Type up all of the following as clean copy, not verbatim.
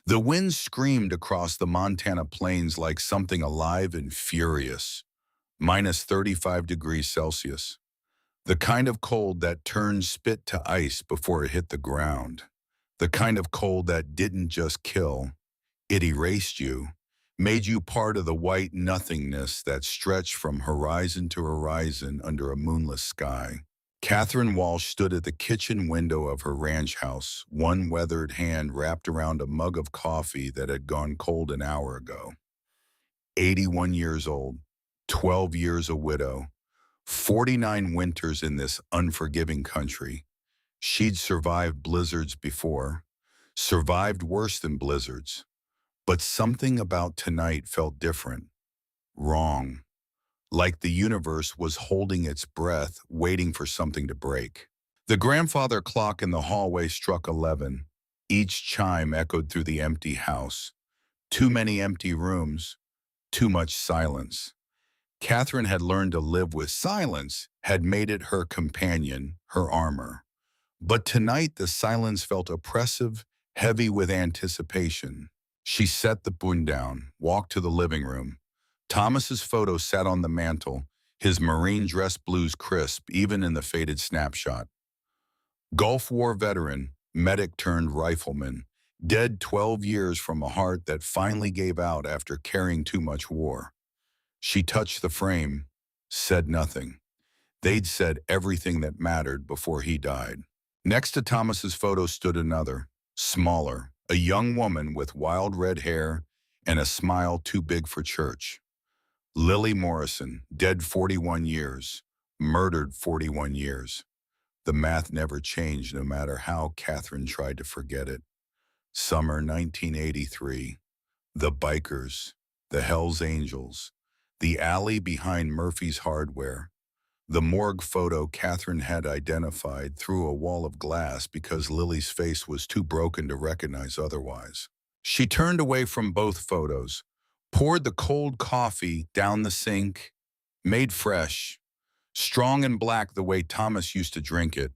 The wind screamed across the Montana plains like something alive and furious, minus 35 degrees Celsius. The kind of cold that turned spit to ice before it hit the ground. The kind of cold that didn't just kill, it erased you, made you part of the white nothingness that stretched from horizon to horizon under a moonless sky. Catherine Walsh stood at the kitchen window of her ranch house, one weathered hand wrapped around a mug of coffee that had gone cold an hour ago. 81 years old, 12 years a widow, 49 winters in this unforgiving country. She'd survived blizzards before, survived worse than blizzards. But something about tonight felt different, wrong, like the universe was holding its breath, waiting for something to break. The grandfather clock in the hallway struck 11. Each chime echoed through the empty house. Too many empty rooms, too much silence. Catherine had learned to live with silence, had made it her companion, her armor. But tonight the silence felt oppressive, heavy with anticipation. She set the spoon down, walked to the living room. Thomas's photo sat on the mantel, his marine dress blues crisp even in the faded snapshot. Gulf War veteran, medic turned rifleman, dead 12 years from a heart that finally gave out after carrying too much war. She touched the frame, said nothing. They'd said everything that mattered before he died. Next to Thomas's photo stood another, smaller, a young woman with wild red hair and a smile too big for church. Lily Morrison, dead 41 years, murdered 41 years. The math never changed no matter how Catherine tried to forget it. Summer 1983. The bikers, the Hells Angels, the alley behind Murphy's Hardware. The morgue photo Catherine had identified through a wall of glass because Lily's face was too broken to recognize otherwise. She turned away from both photos, poured the cold coffee down the sink, made fresh, strong and black the way Thomas used to drink it,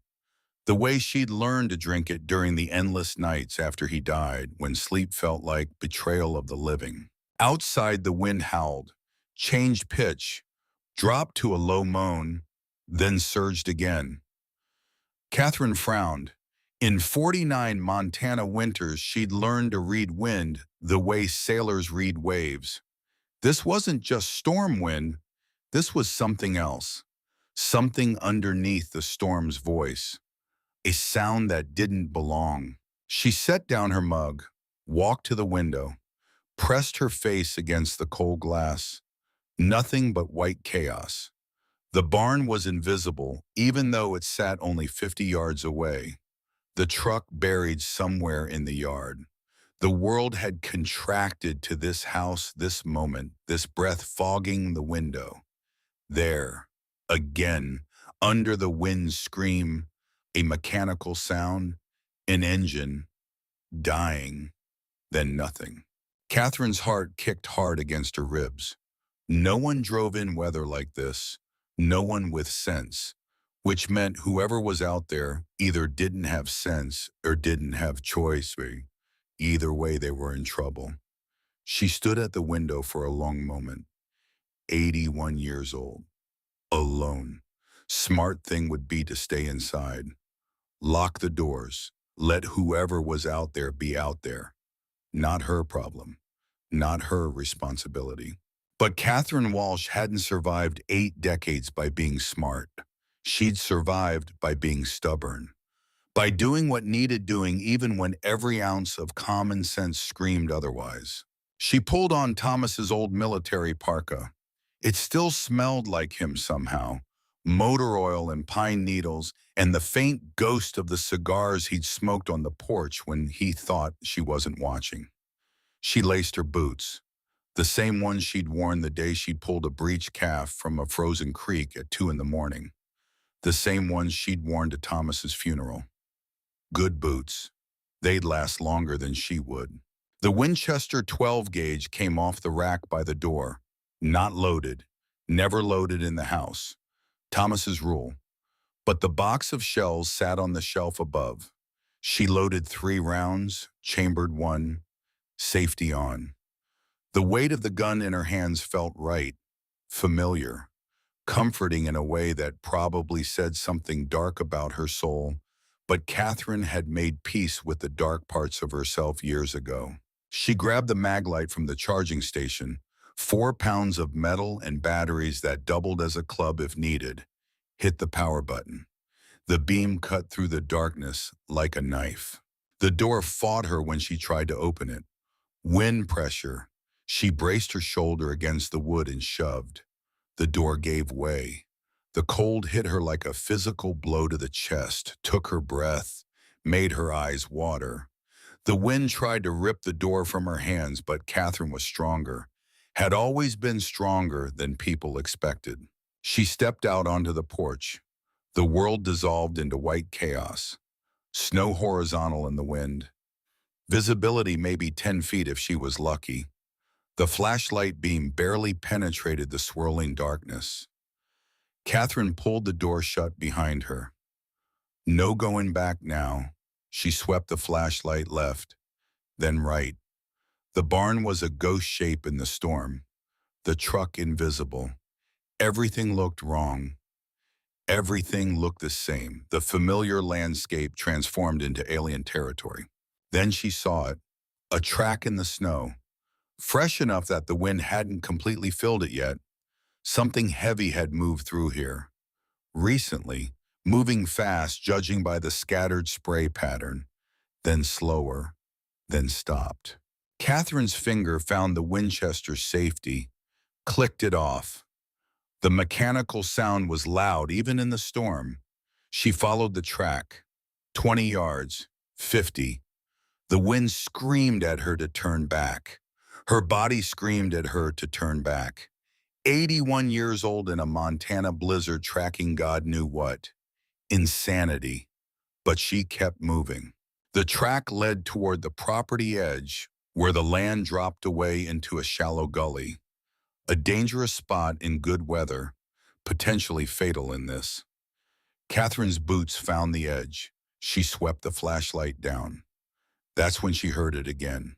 the way she'd learned to drink it during the endless nights after he died when sleep felt like betrayal of the living. Outside, the wind howled, changed pitch, dropped to a low moan, then surged again. Catherine frowned. In 49 Montana winters, she'd learned to read wind the way sailors read waves. This wasn't just storm wind, this was something else. Something underneath the storm's voice. A sound that didn't belong. She set down her mug, walked to the window, pressed her face against the cold glass. Nothing but white chaos. The barn was invisible, even though it sat only 50 yards away. The truck buried somewhere in the yard. The world had contracted to this house, this moment, this breath fogging the window. There, again, under the wind's scream, a mechanical sound, an engine, dying, then nothing. Catherine's heart kicked hard against her ribs. No one drove in weather like this, no one with sense, which meant whoever was out there either didn't have sense or didn't have choice. Either way, they were in trouble. She stood at the window for a long moment, 81 years old, alone. Smart thing would be to stay inside. Lock the doors. Let whoever was out there be out there. Not her problem. Not her responsibility. But Catherine Walsh hadn't survived 8 decades by being smart. She'd survived by being stubborn. By doing what needed doing even when every ounce of common sense screamed otherwise. She pulled on Thomas's old military parka. It still smelled like him somehow. Motor oil and pine needles and the faint ghost of the cigars he'd smoked on the porch when he thought she wasn't watching. She laced her boots, the same ones she'd worn the day she'd pulled a breech calf from a frozen creek at 2 in the morning. The same ones she'd worn to Thomas's funeral. Good boots. They'd last longer than she would. The Winchester 12 gauge came off the rack by the door. Not loaded. Never loaded in the house. Thomas's rule. But the box of shells sat on the shelf above. She loaded 3 rounds, chambered 1, safety on. The weight of the gun in her hands felt right, familiar, comforting in a way that probably said something dark about her soul, but Catherine had made peace with the dark parts of herself years ago. She grabbed the maglite from the charging station, 4 pounds of metal and batteries that doubled as a club if needed, hit the power button. The beam cut through the darkness like a knife. The door fought her when she tried to open it. Wind pressure. She braced her shoulder against the wood and shoved. The door gave way. The cold hit her like a physical blow to the chest, took her breath, made her eyes water. The wind tried to rip the door from her hands, but Catherine was stronger, had always been stronger than people expected. She stepped out onto the porch. The world dissolved into white chaos, snow horizontal in the wind. Visibility maybe 10 feet if she was lucky. The flashlight beam barely penetrated the swirling darkness. Catherine pulled the door shut behind her. No going back now. She swept the flashlight left, then right. The barn was a ghost shape in the storm, the truck invisible. Everything looked wrong. Everything looked the same. The familiar landscape transformed into alien territory. Then she saw it, a track in the snow, fresh enough that the wind hadn't completely filled it yet. Something heavy had moved through here. Recently, moving fast, judging by the scattered spray pattern, then slower, then stopped. Catherine's finger found the Winchester safety, clicked it off. The mechanical sound was loud even in the storm. She followed the track. 20 yards, 50. The wind screamed at her to turn back. Her body screamed at her to turn back. 81 years old in a Montana blizzard tracking God knew what. Insanity. But she kept moving. The track led toward the property edge, where the land dropped away into a shallow gully. A dangerous spot in good weather, potentially fatal in this. Catherine's boots found the edge. She swept the flashlight down. That's when she heard it again.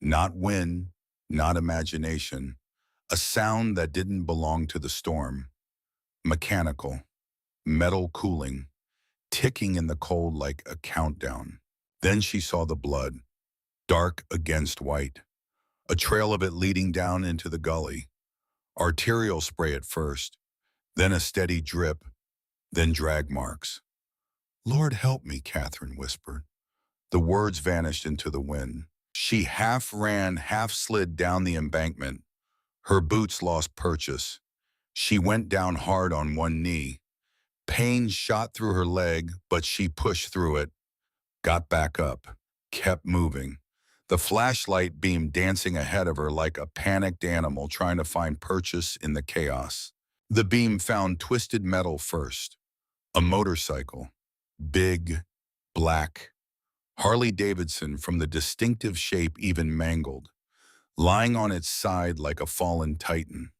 Not wind, not imagination. A sound that didn't belong to the storm. Mechanical, metal cooling, ticking in the cold like a countdown. Then she saw the blood, dark against white. A trail of it leading down into the gully. Arterial spray at first, then a steady drip, then drag marks. "Lord help me," Catherine whispered. The words vanished into the wind. She half ran, half slid down the embankment. Her boots lost purchase. She went down hard on one knee. Pain shot through her leg, but she pushed through it, got back up, kept moving. The flashlight beam dancing ahead of her like a panicked animal trying to find purchase in the chaos. The beam found twisted metal first. A motorcycle. Big, black. Harley Davidson, from the distinctive shape even mangled. Lying on its side like a fallen titan.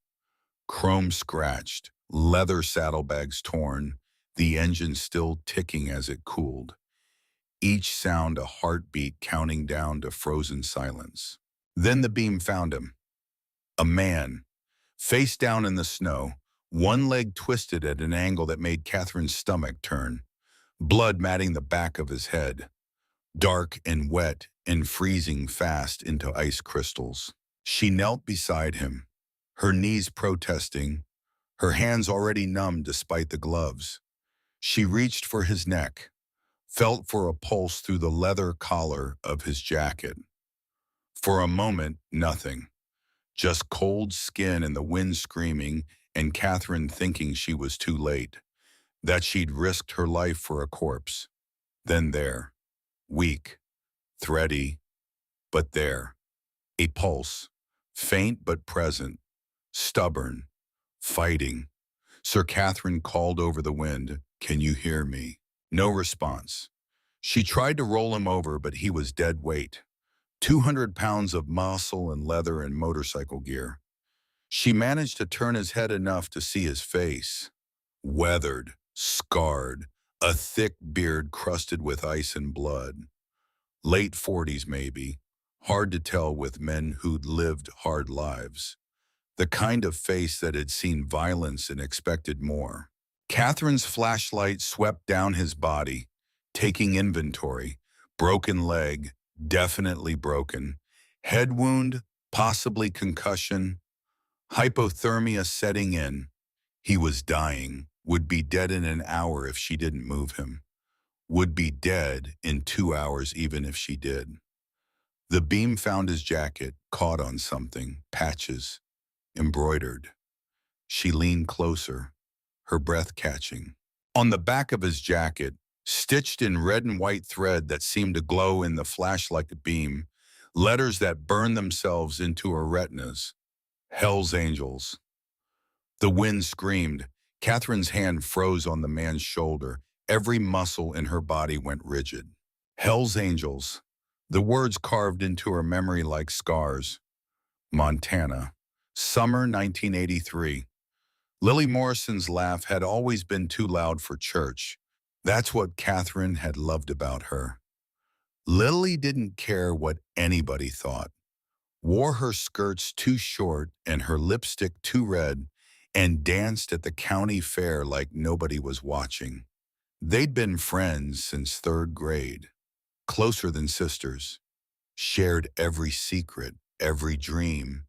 Chrome scratched, leather saddlebags torn, the engine still ticking as it cooled. Each sound a heartbeat counting down to frozen silence. Then the beam found him. A man, face down in the snow, one leg twisted at an angle that made Catherine's stomach turn, blood matting the back of his head, dark and wet and freezing fast into ice crystals. She knelt beside him, her knees protesting, her hands already numb despite the gloves. She reached for his neck, felt for a pulse through the leather collar of his jacket. For a moment, nothing. Just cold skin and the wind screaming, and Catherine thinking she was too late, that she'd risked her life for a corpse. Then there, weak, thready, but there, a pulse, faint but present, stubborn, fighting. Sir Catherine called over the wind, "Can you hear me?" No response. She tried to roll him over, but he was dead weight. 200 pounds of muscle and leather and motorcycle gear. She managed to turn his head enough to see his face. Weathered, scarred, a thick beard crusted with ice and blood. Late 40s maybe, Hard to tell with men who'd lived hard lives. The kind of face that had seen violence and expected more. Catherine's flashlight swept down his body, taking inventory. Broken leg, definitely broken. Head wound, possibly concussion. Hypothermia setting in. He was dying, would be dead in an hour if she didn't move him. Would be dead in 2 hours even if she did. The beam found his jacket, caught on something, patches, embroidered. She leaned closer, her breath catching. On the back of his jacket, stitched in red and white thread that seemed to glow in the flash like a beam, letters that burned themselves into her retinas. Hell's Angels. The wind screamed. Catherine's hand froze on the man's shoulder. Every muscle in her body went rigid. Hell's Angels. The words carved into her memory like scars. Montana. Summer 1983. Lily Morrison's laugh had always been too loud for church. That's what Catherine had loved about her. Lily didn't care what anybody thought. Wore her skirts too short and her lipstick too red, and danced at the county fair like nobody was watching. They'd been friends since third grade, closer than sisters, shared every secret, every dream,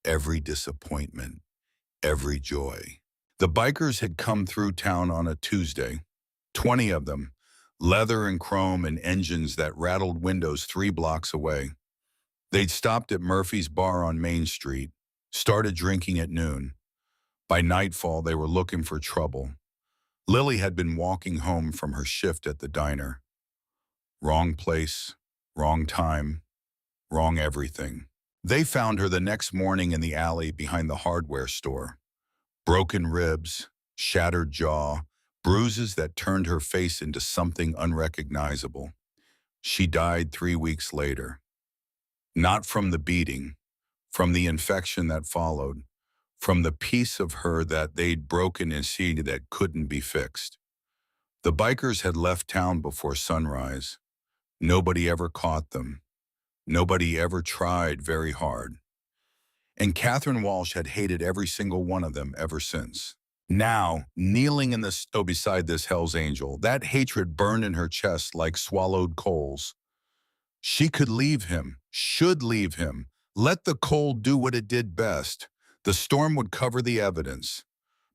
every disappointment, every joy. The bikers had come through town on a Tuesday, 20 of them, leather and chrome and engines that rattled windows 3 blocks away. They'd stopped at Murphy's Bar on Main Street, started drinking at noon. By nightfall, they were looking for trouble. Lily had been walking home from her shift at the diner. Wrong place, wrong time, wrong everything. They found her the next morning in the alley behind the hardware store. Broken ribs, shattered jaw, bruises that turned her face into something unrecognizable. She died 3 weeks later. Not from the beating, from the infection that followed, from the piece of her that they'd broken and seen that couldn't be fixed. The bikers had left town before sunrise. Nobody ever caught them. Nobody ever tried very hard. And Catherine Walsh had hated every single one of them ever since. Now, kneeling in the snow beside this Hell's Angel, that hatred burned in her chest like swallowed coals. She could leave him, should leave him. Let the cold do what it did best. The storm would cover the evidence.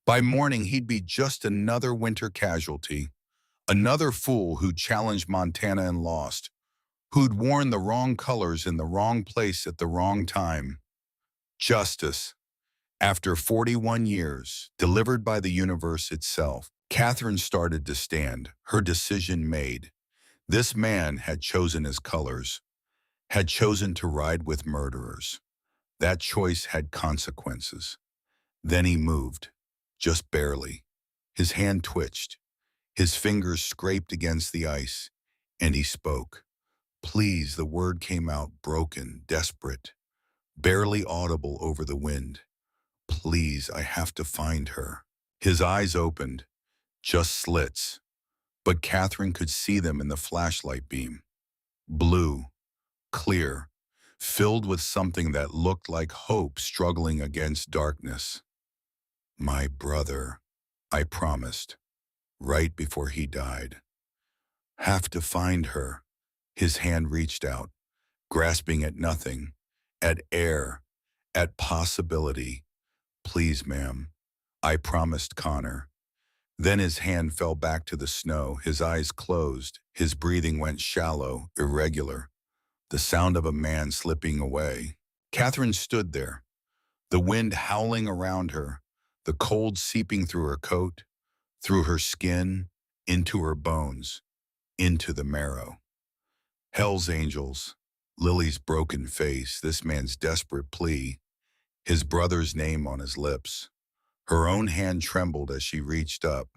By morning, he'd be just another winter casualty. Another fool who challenged Montana and lost. Who'd worn the wrong colors in the wrong place at the wrong time. Justice. After 41 years, delivered by the universe itself, Catherine started to stand, her decision made. This man had chosen his colors, had chosen to ride with murderers. That choice had consequences. Then he moved, just barely. His hand twitched, his fingers scraped against the ice, and he spoke. Please, the word came out broken, desperate, barely audible over the wind. Please, I have to find her. His eyes opened, just slits, but Catherine could see them in the flashlight beam. Blue, clear, filled with something that looked like hope struggling against darkness. My brother, I promised, right before he died. Have to find her. His hand reached out, grasping at nothing, at air, at possibility. Please, ma'am, I promised Connor. Then his hand fell back to the snow, his eyes closed, his breathing went shallow, irregular. The sound of a man slipping away. Catherine stood there, the wind howling around her, the cold seeping through her coat, through her skin, into her bones, into the marrow. Hell's Angels, Lily's broken face, this man's desperate plea, his brother's name on his lips. Her own hand trembled as she reached up,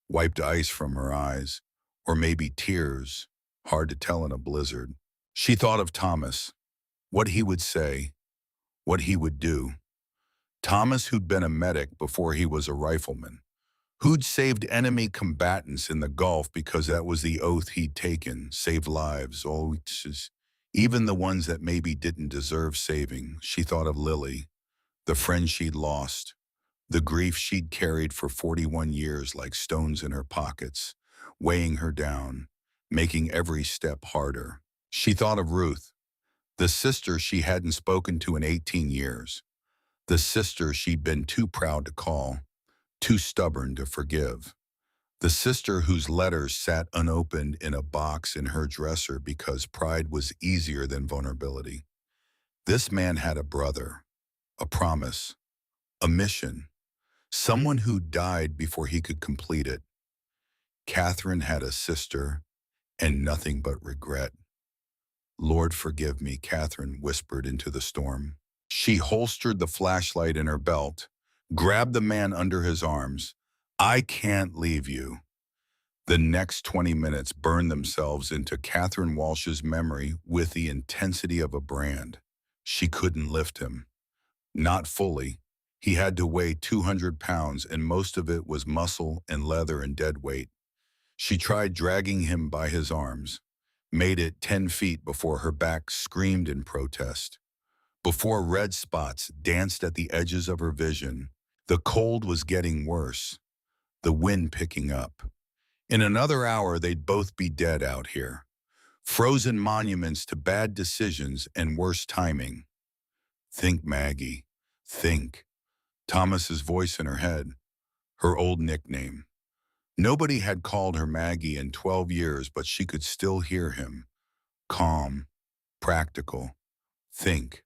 wiped ice from her eyes, or maybe tears, hard to tell in a blizzard. She thought of Thomas, what he would say, what he would do. Thomas, who'd been a medic before he was a rifleman, who'd saved enemy combatants in the Gulf because that was the oath he'd taken, save lives. Oh, Even the ones that maybe didn't deserve saving. She thought of Lily, the friend she'd lost, the grief she'd carried for 41 years like stones in her pockets, weighing her down, making every step harder. She thought of Ruth, the sister she hadn't spoken to in 18 years, the sister she'd been too proud to call, too stubborn to forgive. The sister whose letters sat unopened in a box in her dresser because pride was easier than vulnerability. This man had a brother, a promise, a mission, someone who died before he could complete it. Catherine had a sister and nothing but regret. Lord, forgive me, Catherine whispered into the storm. She holstered the flashlight in her belt, grabbed the man under his arms. I can't leave you. The next 20 minutes burned themselves into Catherine Walsh's memory with the intensity of a brand. She couldn't lift him. Not fully. He had to weigh 200 pounds, and most of it was muscle and leather and dead weight. She tried dragging him by his arms, made it 10 feet before her back screamed in protest. Before red spots danced at the edges of her vision, the cold was getting worse, the wind picking up. In another hour, they'd both be dead out here, frozen monuments to bad decisions and worse timing. Think, Maggie, think. Thomas's voice in her head, her old nickname. Nobody had called her Maggie in 12 years, but she could still hear him. Calm, practical. Think.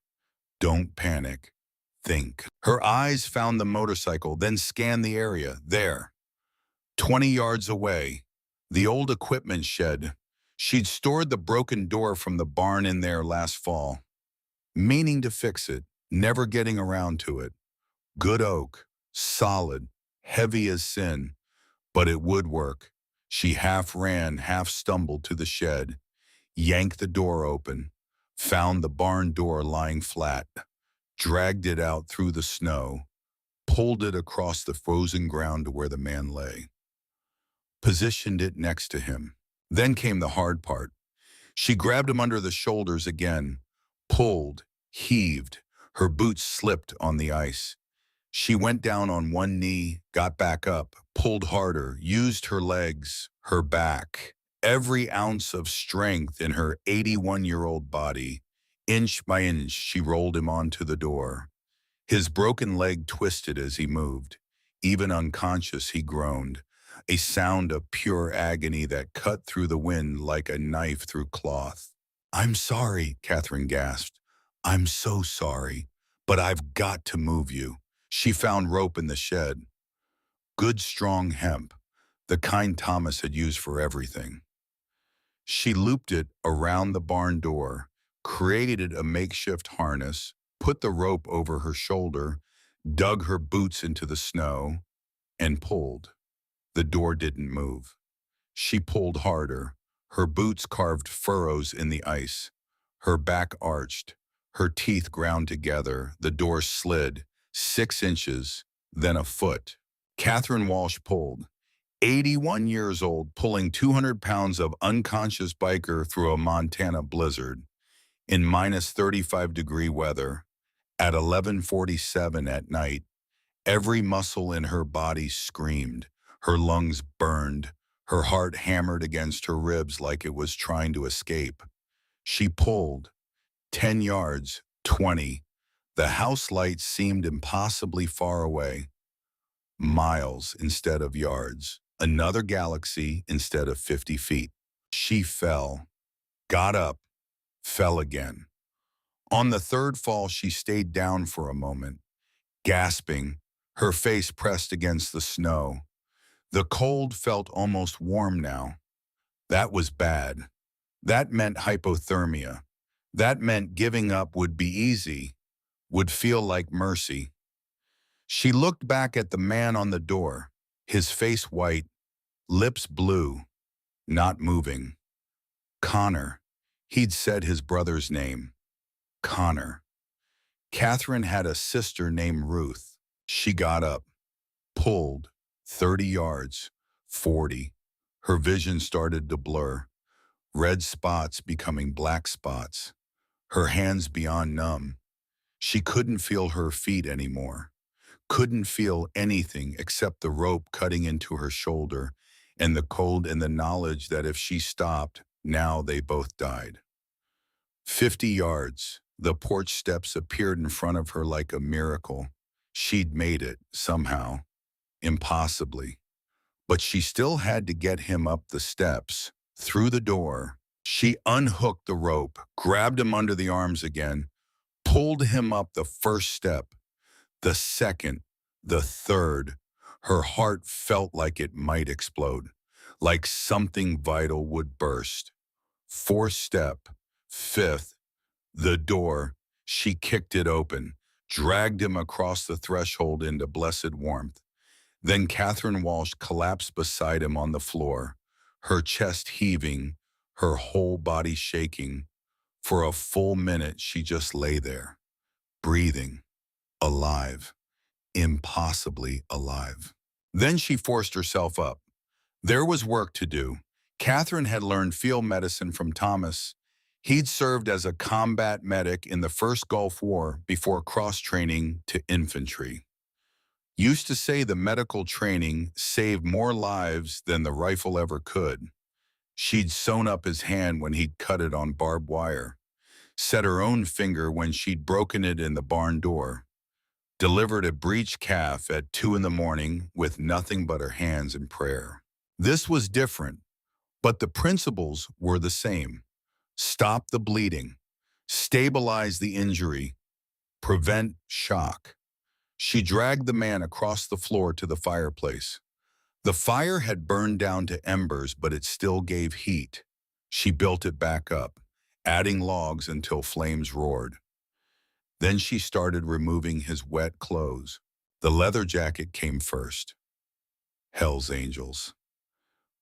Don't panic. Think. Her eyes found the motorcycle, then scanned the area. There. 20 yards away, the old equipment shed. She'd stored the broken door from the barn in there last fall, meaning to fix it, never getting around to it. Good oak, solid, heavy as sin, but it would work. She half ran, half stumbled to the shed, yanked the door open, found the barn door lying flat, dragged it out through the snow, pulled it across the frozen ground to where the man lay. Positioned it next to him. Then came the hard part. She grabbed him under the shoulders again, pulled, heaved. Her boots slipped on the ice. She went down on one knee, got back up, pulled harder, used her legs, her back, every ounce of strength in her 81-year-old body. Inch by inch, she rolled him onto the door. His broken leg twisted as he moved. Even unconscious, he groaned, a sound of pure agony that cut through the wind like a knife through cloth. I'm sorry, Catherine gasped. I'm so sorry, but I've got to move you. She found rope in the shed. Good strong hemp, the kind Thomas had used for everything. She looped it around the barn door, created a makeshift harness, put the rope over her shoulder, dug her boots into the snow, and pulled. The door didn't move. She pulled harder. Her boots carved furrows in the ice. Her back arched. Her teeth ground together. The door slid 6 inches, then a foot. Catherine Walsh pulled. 81 years old, pulling 200 pounds of unconscious biker through a Montana blizzard in minus 35-degree weather at 11:47 at night. Every muscle in her body screamed. Her lungs burned. Her heart hammered against her ribs like it was trying to escape. She pulled. 10 yards, 20. The house lights seemed impossibly far away. Miles instead of yards. Another galaxy instead of 50 feet. She fell, got up, fell again. On the third fall, she stayed down for a moment, gasping, her face pressed against the snow. The cold felt almost warm now. That was bad. That meant hypothermia. That meant giving up would be easy, would feel like mercy. She looked back at the man on the door, his face white, lips blue, not moving. Connor. He'd said his brother's name. Connor. Catherine had a sister named Ruth. She got up, pulled, 30 yards, 40. Her vision started to blur, red spots becoming black spots. her hands beyond numb. She couldn't feel her feet anymore, couldn't feel anything except the rope cutting into her shoulder and the cold and the knowledge that if she stopped, now they both died. 50 yards, the porch steps appeared in front of her like a miracle. She'd made it, somehow, impossibly. But she still had to get him up the steps, through the door. She unhooked the rope, grabbed him under the arms again, pulled him up the first step, the second, the third. Her heart felt like it might explode, like something vital would burst. Fourth step, fifth, the door. She kicked it open, dragged him across the threshold into blessed warmth. Then Catherine Walsh collapsed beside him on the floor, her chest heaving, her whole body shaking. For a full minute, she just lay there, breathing, alive, impossibly alive. Then she forced herself up. There was work to do. Catherine had learned field medicine from Thomas. He'd served as a combat medic in the First Gulf War before cross-training to infantry. Used to say the medical training saved more lives than the rifle ever could. She'd sewn up his hand when he'd cut it on barbed wire, set her own finger when she'd broken it in the barn door, delivered a breech calf at 2 in the morning with nothing but her hands in prayer. This was different, but the principles were the same. Stop the bleeding, stabilize the injury, prevent shock. She dragged the man across the floor to the fireplace. The fire had burned down to embers, but it still gave heat. She built it back up, adding logs until flames roared. Then she started removing his wet clothes. The leather jacket came first. Hell's Angels.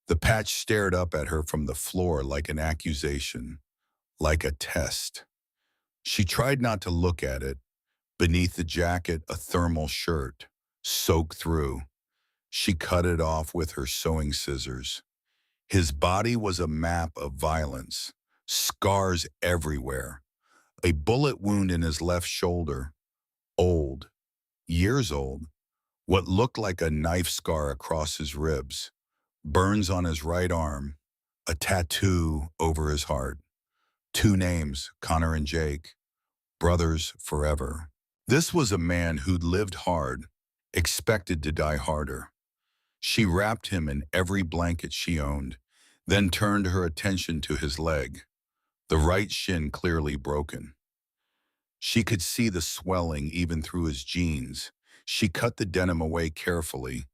The patch stared up at her from the floor like an accusation, like a test. She tried not to look at it. Beneath the jacket, a thermal shirt, soaked through. She cut it off with her sewing scissors. His body was a map of violence, scars everywhere. A bullet wound in his left shoulder, old, years old, what looked like a knife scar across his ribs, burns on his right arm, a tattoo over his heart. 2 names, Connor and Jake, brothers forever. This was a man who'd lived hard, expected to die harder. She wrapped him in every blanket she owned, then turned her attention to his leg, the right shin clearly broken. She could see the swelling even through his jeans. She cut the denim away carefully,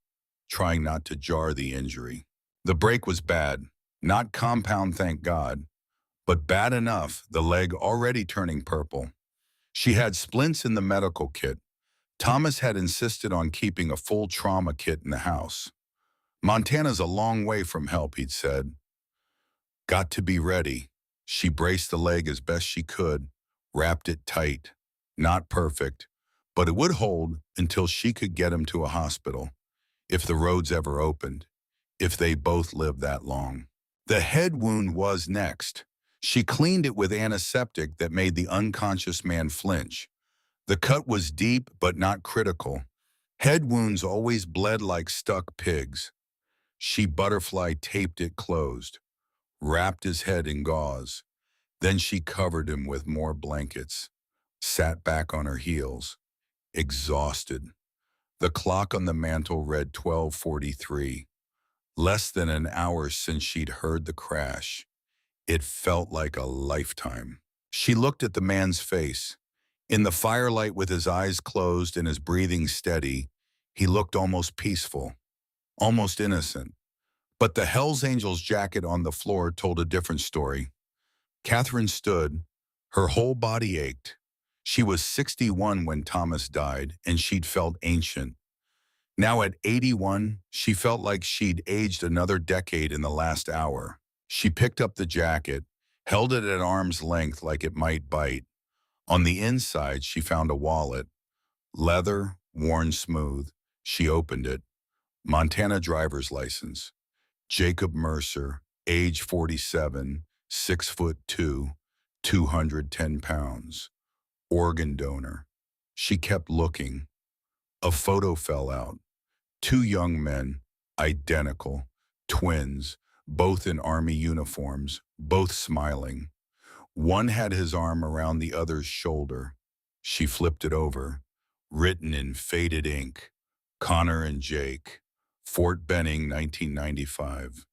trying not to jar the injury. The break was bad, not compound, thank God, but bad enough, the leg already turning purple. She had splints in the medical kit. Thomas had insisted on keeping a full trauma kit in the house. Montana's a long way from help, he'd said. Got to be ready. She braced the leg as best she could, wrapped it tight. Not perfect, but it would hold until she could get him to a hospital, if the roads ever opened, if they both lived that long. The head wound was next. She cleaned it with antiseptic that made the unconscious man flinch. The cut was deep but not critical. Head wounds always bled like stuck pigs. She butterfly taped it closed, wrapped his head in gauze. Then she covered him with more blankets, sat back on her heels, exhausted. The clock on the mantel read 12:43, less than an hour since she'd heard the crash. It felt like a lifetime. She looked at the man's face. In the firelight with his eyes closed and his breathing steady, he looked almost peaceful, almost innocent. But the Hells Angels jacket on the floor told a different story. Catherine stood. Her whole body ached. She was 61 when Thomas died, and she'd felt ancient. Now at 81, she felt like she'd aged another decade in the last hour. She picked up the jacket, held it at arm's length like it might bite. On the inside, she found a wallet. Leather, worn smooth. She opened it. Montana driver's license. Jacob Mercer, age 47, 6'2", 210 pounds, organ donor. She kept looking. A photo fell out. Two young men, identical, twins, both in army uniforms, both smiling. One had his arm around the other's shoulder. She flipped it over, written in faded ink, Connor and Jake, Fort Benning, 1995.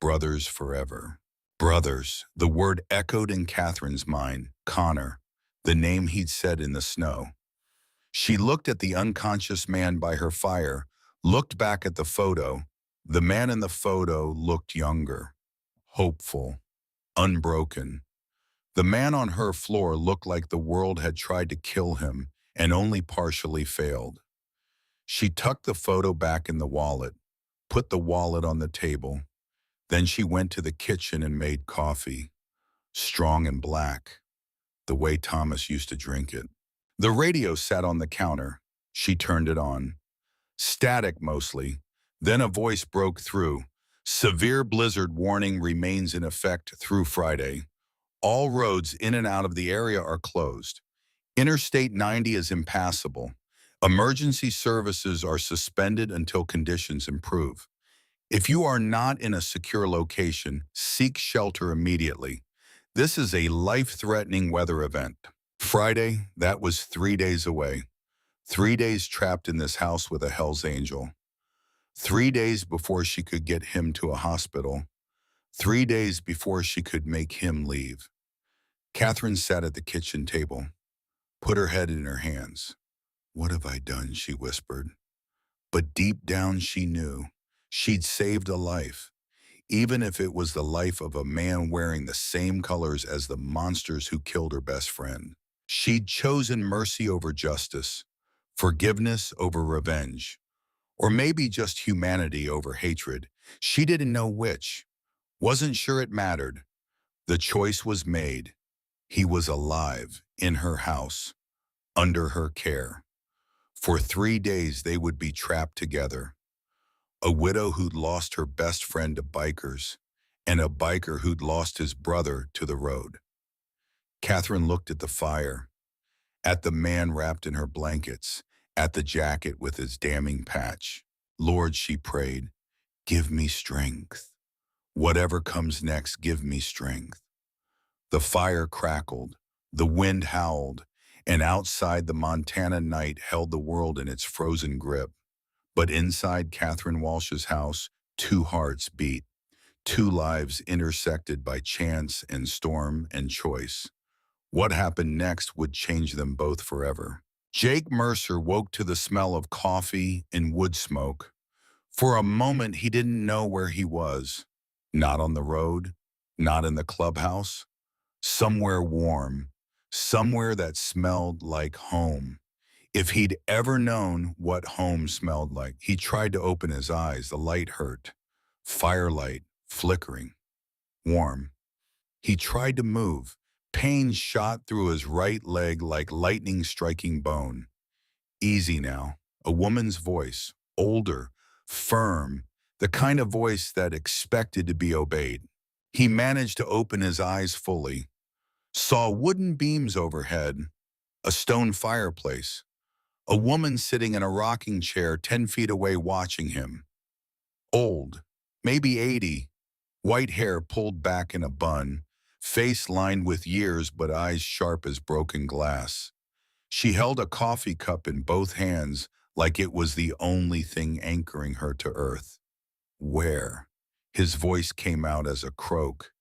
Brothers forever. Brothers, the word echoed in Catherine's mind. Connor, the name he'd said in the snow. She looked at the unconscious man by her fire, looked back at the photo. The man in the photo looked younger, hopeful, unbroken. The man on her floor looked like the world had tried to kill him and only partially failed. She tucked the photo back in the wallet, put the wallet on the table. Then she went to the kitchen and made coffee, strong and black, the way Thomas used to drink it. The radio sat on the counter. She turned it on. Static mostly. Then a voice broke through. Severe blizzard warning remains in effect through Friday. All roads in and out of the area are closed. Interstate 90 is impassable. Emergency services are suspended until conditions improve. If you are not in a secure location, seek shelter immediately. This is a life-threatening weather event. Friday, that was 3 days away. 3 days trapped in this house with a Hell's Angel. 3 days before she could get him to a hospital. 3 days before she could make him leave. Catherine sat at the kitchen table, put her head in her hands. What have I done, she whispered. But deep down she knew she'd saved a life, even if it was the life of a man wearing the same colors as the monsters who killed her best friend. She'd chosen mercy over justice, forgiveness over revenge, or maybe just humanity over hatred. She didn't know which, wasn't sure it mattered. The choice was made. He was alive, in her house, under her care. For 3 days they would be trapped together. A widow who'd lost her best friend to bikers, and a biker who'd lost his brother to the road. Catherine looked at the fire, at the man wrapped in her blankets, at the jacket with its damning patch. Lord, she prayed, give me strength. Whatever comes next, give me strength. The fire crackled, the wind howled, and outside the Montana night held the world in its frozen grip. But inside Catherine Walsh's house, two hearts beat, two lives intersected by chance and storm and choice. What happened next would change them both forever. Jake Mercer woke to the smell of coffee and wood smoke. For a moment, he didn't know where he was. Not on the road, not in the clubhouse. Somewhere warm, somewhere that smelled like home. If he'd ever known what home smelled like, he tried to open his eyes. The light hurt. Firelight, flickering, warm. He tried to move. Pain shot through his right leg like lightning striking bone. Easy now. A woman's voice, older, firm, the kind of voice that expected to be obeyed. He managed to open his eyes fully. Saw wooden beams overhead, a stone fireplace, a woman sitting in a rocking chair 10 feet away watching him. Old, maybe 80, white hair pulled back in a bun, face lined with years but eyes sharp as broken glass. She held a coffee cup in both hands like it was the only thing anchoring her to earth. Where? His voice came out as a croak.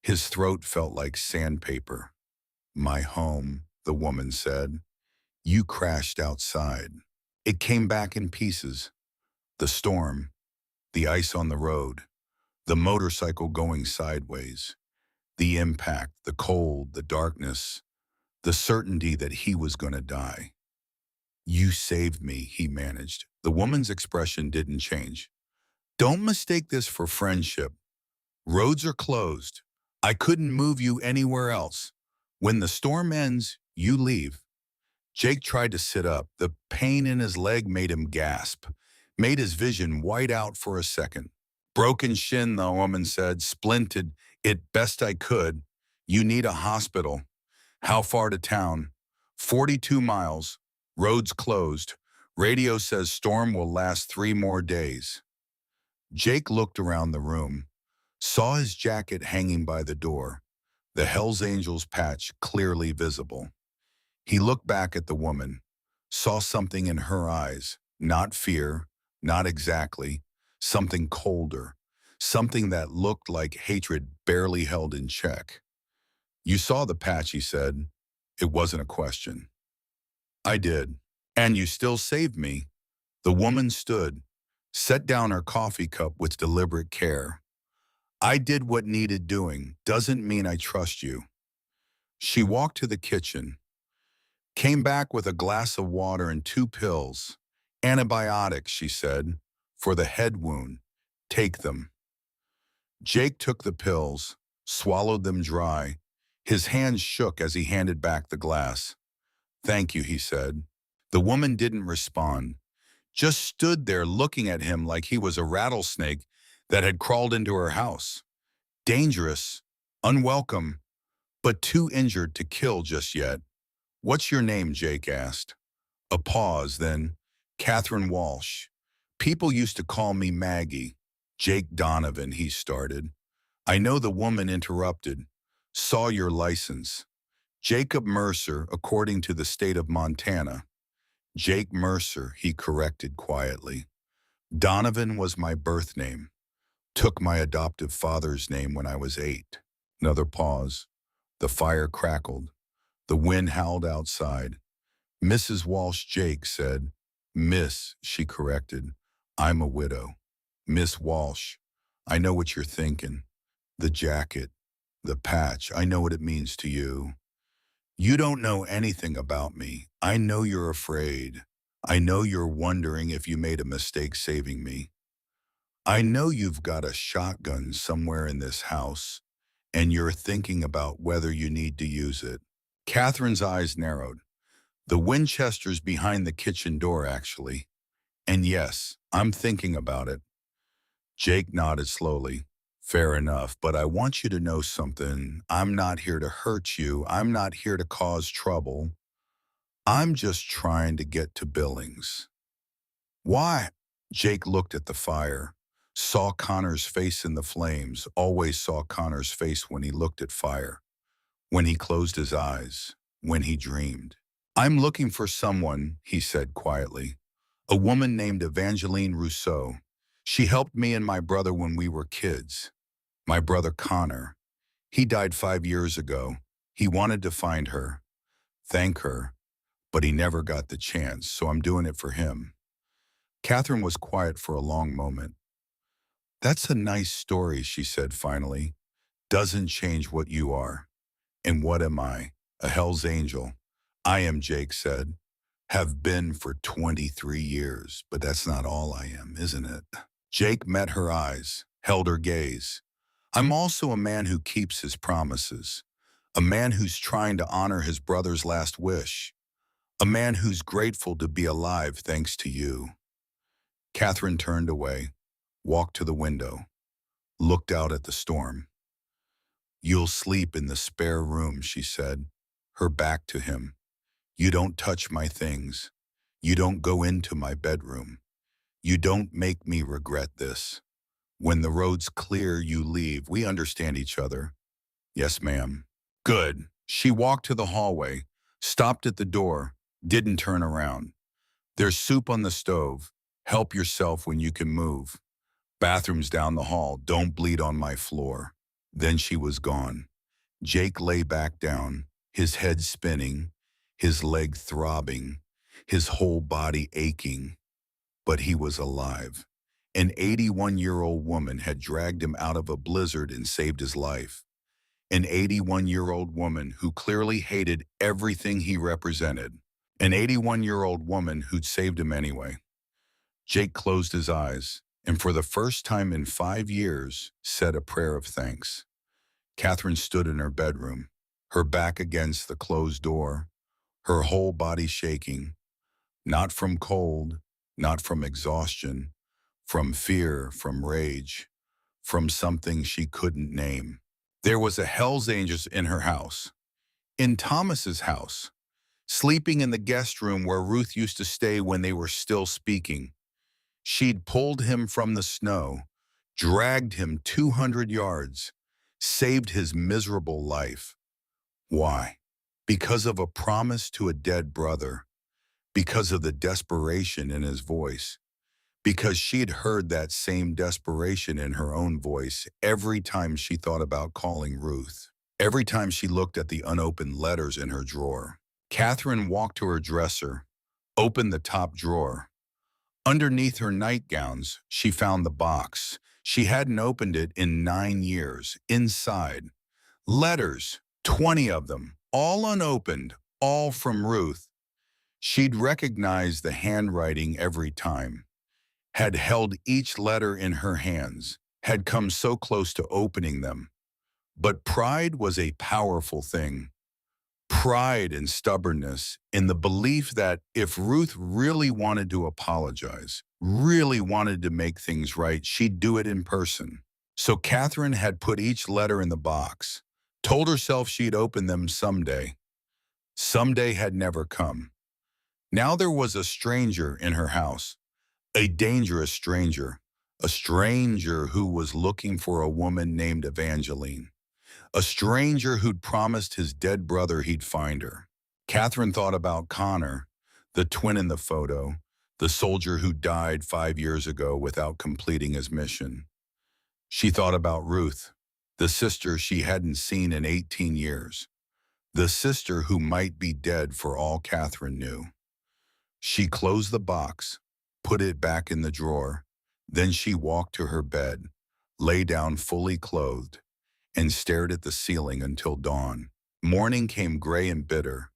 His throat felt like sandpaper. My home, the woman said. You crashed outside. It came back in pieces. The storm, the ice on the road, the motorcycle going sideways, the impact, the cold, the darkness, the certainty that he was going to die. You saved me, he managed. The woman's expression didn't change. Don't mistake this for friendship. Roads are closed. I couldn't move you anywhere else. When the storm ends, you leave. Jake tried to sit up. The pain in his leg made him gasp, made his vision white out for a second. Broken shin, the woman said, splinted it best I could. You need a hospital. How far to town? 42 miles. Roads closed. Radio says storm will last 3 more days. Jake looked around the room, saw his jacket hanging by the door, the Hells Angels patch clearly visible. He looked back at the woman, saw something in her eyes, not fear, not exactly, something colder, something that looked like hatred barely held in check. You saw the patch, he said. It wasn't a question. I did. And you still saved me. The woman stood, set down her coffee cup with deliberate care. I did what needed doing. Doesn't mean I trust you. She walked to the kitchen, came back with a glass of water and 2 pills. Antibiotics, she said, for the head wound. Take them. Jake took the pills, swallowed them dry. His hands shook as he handed back the glass. Thank you, he said. The woman didn't respond, just stood there looking at him like he was a rattlesnake that had crawled into her house. Dangerous, unwelcome, but too injured to kill just yet. What's your name, Jake asked. A pause, then, Catherine Walsh. People used to call me Maggie. Jake Donovan, he started. I know, the woman interrupted. Saw your license. Jacob Mercer, according to the state of Montana. Jake Mercer, he corrected quietly. Donovan was my birth name. Took my adoptive father's name when I was 8. Another pause. The fire crackled. The wind howled outside. Mrs. Walsh, Jake said. Miss, she corrected. I'm a widow. Miss Walsh, I know what you're thinking. The jacket, the patch, I know what it means to you. You don't know anything about me. I know you're afraid. I know you're wondering if you made a mistake saving me. I know you've got a shotgun somewhere in this house, and you're thinking about whether you need to use it. Catherine's eyes narrowed. The Winchester's behind the kitchen door, actually. And yes, I'm thinking about it. Jake nodded slowly. Fair enough, but I want you to know something. I'm not here to hurt you. I'm not here to cause trouble. I'm just trying to get to Billings. Why? Jake looked at the fire, saw Connor's face in the flames, always saw Connor's face when he looked at fire, when he closed his eyes, when he dreamed. I'm looking for someone, he said quietly. A woman named Evangeline Rousseau. She helped me and my brother when we were kids. My brother Connor. He died 5 years ago. He wanted to find her, thank her, but he never got the chance, so I'm doing it for him. Catherine was quiet for a long moment. That's a nice story, she said finally. Doesn't change what you are. And what am I? A Hell's Angel. I am, Jake said. Have been for 23 years, but that's not all I am, isn't it? Jake met her eyes, held her gaze. I'm also a man who keeps his promises, a man who's trying to honor his brother's last wish, a man who's grateful to be alive thanks to you. Catherine turned away, walked to the window, looked out at the storm. You'll sleep in the spare room, she said, her back to him. You don't touch my things. You don't go into my bedroom. You don't make me regret this. When the road's clear, you leave. We understand each other. Yes, ma'am. Good. She walked to the hallway, stopped at the door, didn't turn around. There's soup on the stove. Help yourself when you can move. Bathroom's down the hall. Don't bleed on my floor. Then she was gone. Jake lay back down, his head spinning, his leg throbbing, his whole body aching. But he was alive. An 81-year-old woman had dragged him out of a blizzard and saved his life. An 81-year-old woman who clearly hated everything he represented. An 81-year-old woman who'd saved him anyway. Jake closed his eyes, and for the first time in 5 years, said a prayer of thanks. Catherine stood in her bedroom, her back against the closed door, her whole body shaking, not from cold, not from exhaustion, from fear, from rage, from something she couldn't name. There was a Hell's Angels in her house, in Thomas's house, sleeping in the guest room where Ruth used to stay when they were still speaking. She'd pulled him from the snow, dragged him 200 yards, saved his miserable life. Why? Because of a promise to a dead brother, because of the desperation in his voice, because she'd heard that same desperation in her own voice every time she thought about calling Ruth, every time she looked at the unopened letters in her drawer. Catherine walked to her dresser, opened the top drawer. Underneath her nightgowns, she found the box. She hadn't opened it in 9 years. Inside, letters, 20 of them, all unopened, all from Ruth. She'd recognized the handwriting every time, had held each letter in her hands, had come so close to opening them. But pride was a powerful thing. Pride and stubbornness in the belief that if Ruth really wanted to apologize, really wanted to make things right, she'd do it in person. So Catherine had put each letter in the box, told herself she'd open them someday. Someday had never come. Now there was a stranger in her house, a dangerous stranger, a stranger who was looking for a woman named Evangeline, a stranger who'd promised his dead brother he'd find her. Catherine thought about Connor, the twin in the photo, the soldier who died 5 years ago without completing his mission. She thought about Ruth, the sister she hadn't seen in 18 years, the sister who might be dead for all Catherine knew. She closed the box, put it back in the drawer. Then she walked to her bed, lay down fully clothed, and stared at the ceiling until dawn. Morning came gray and bitter.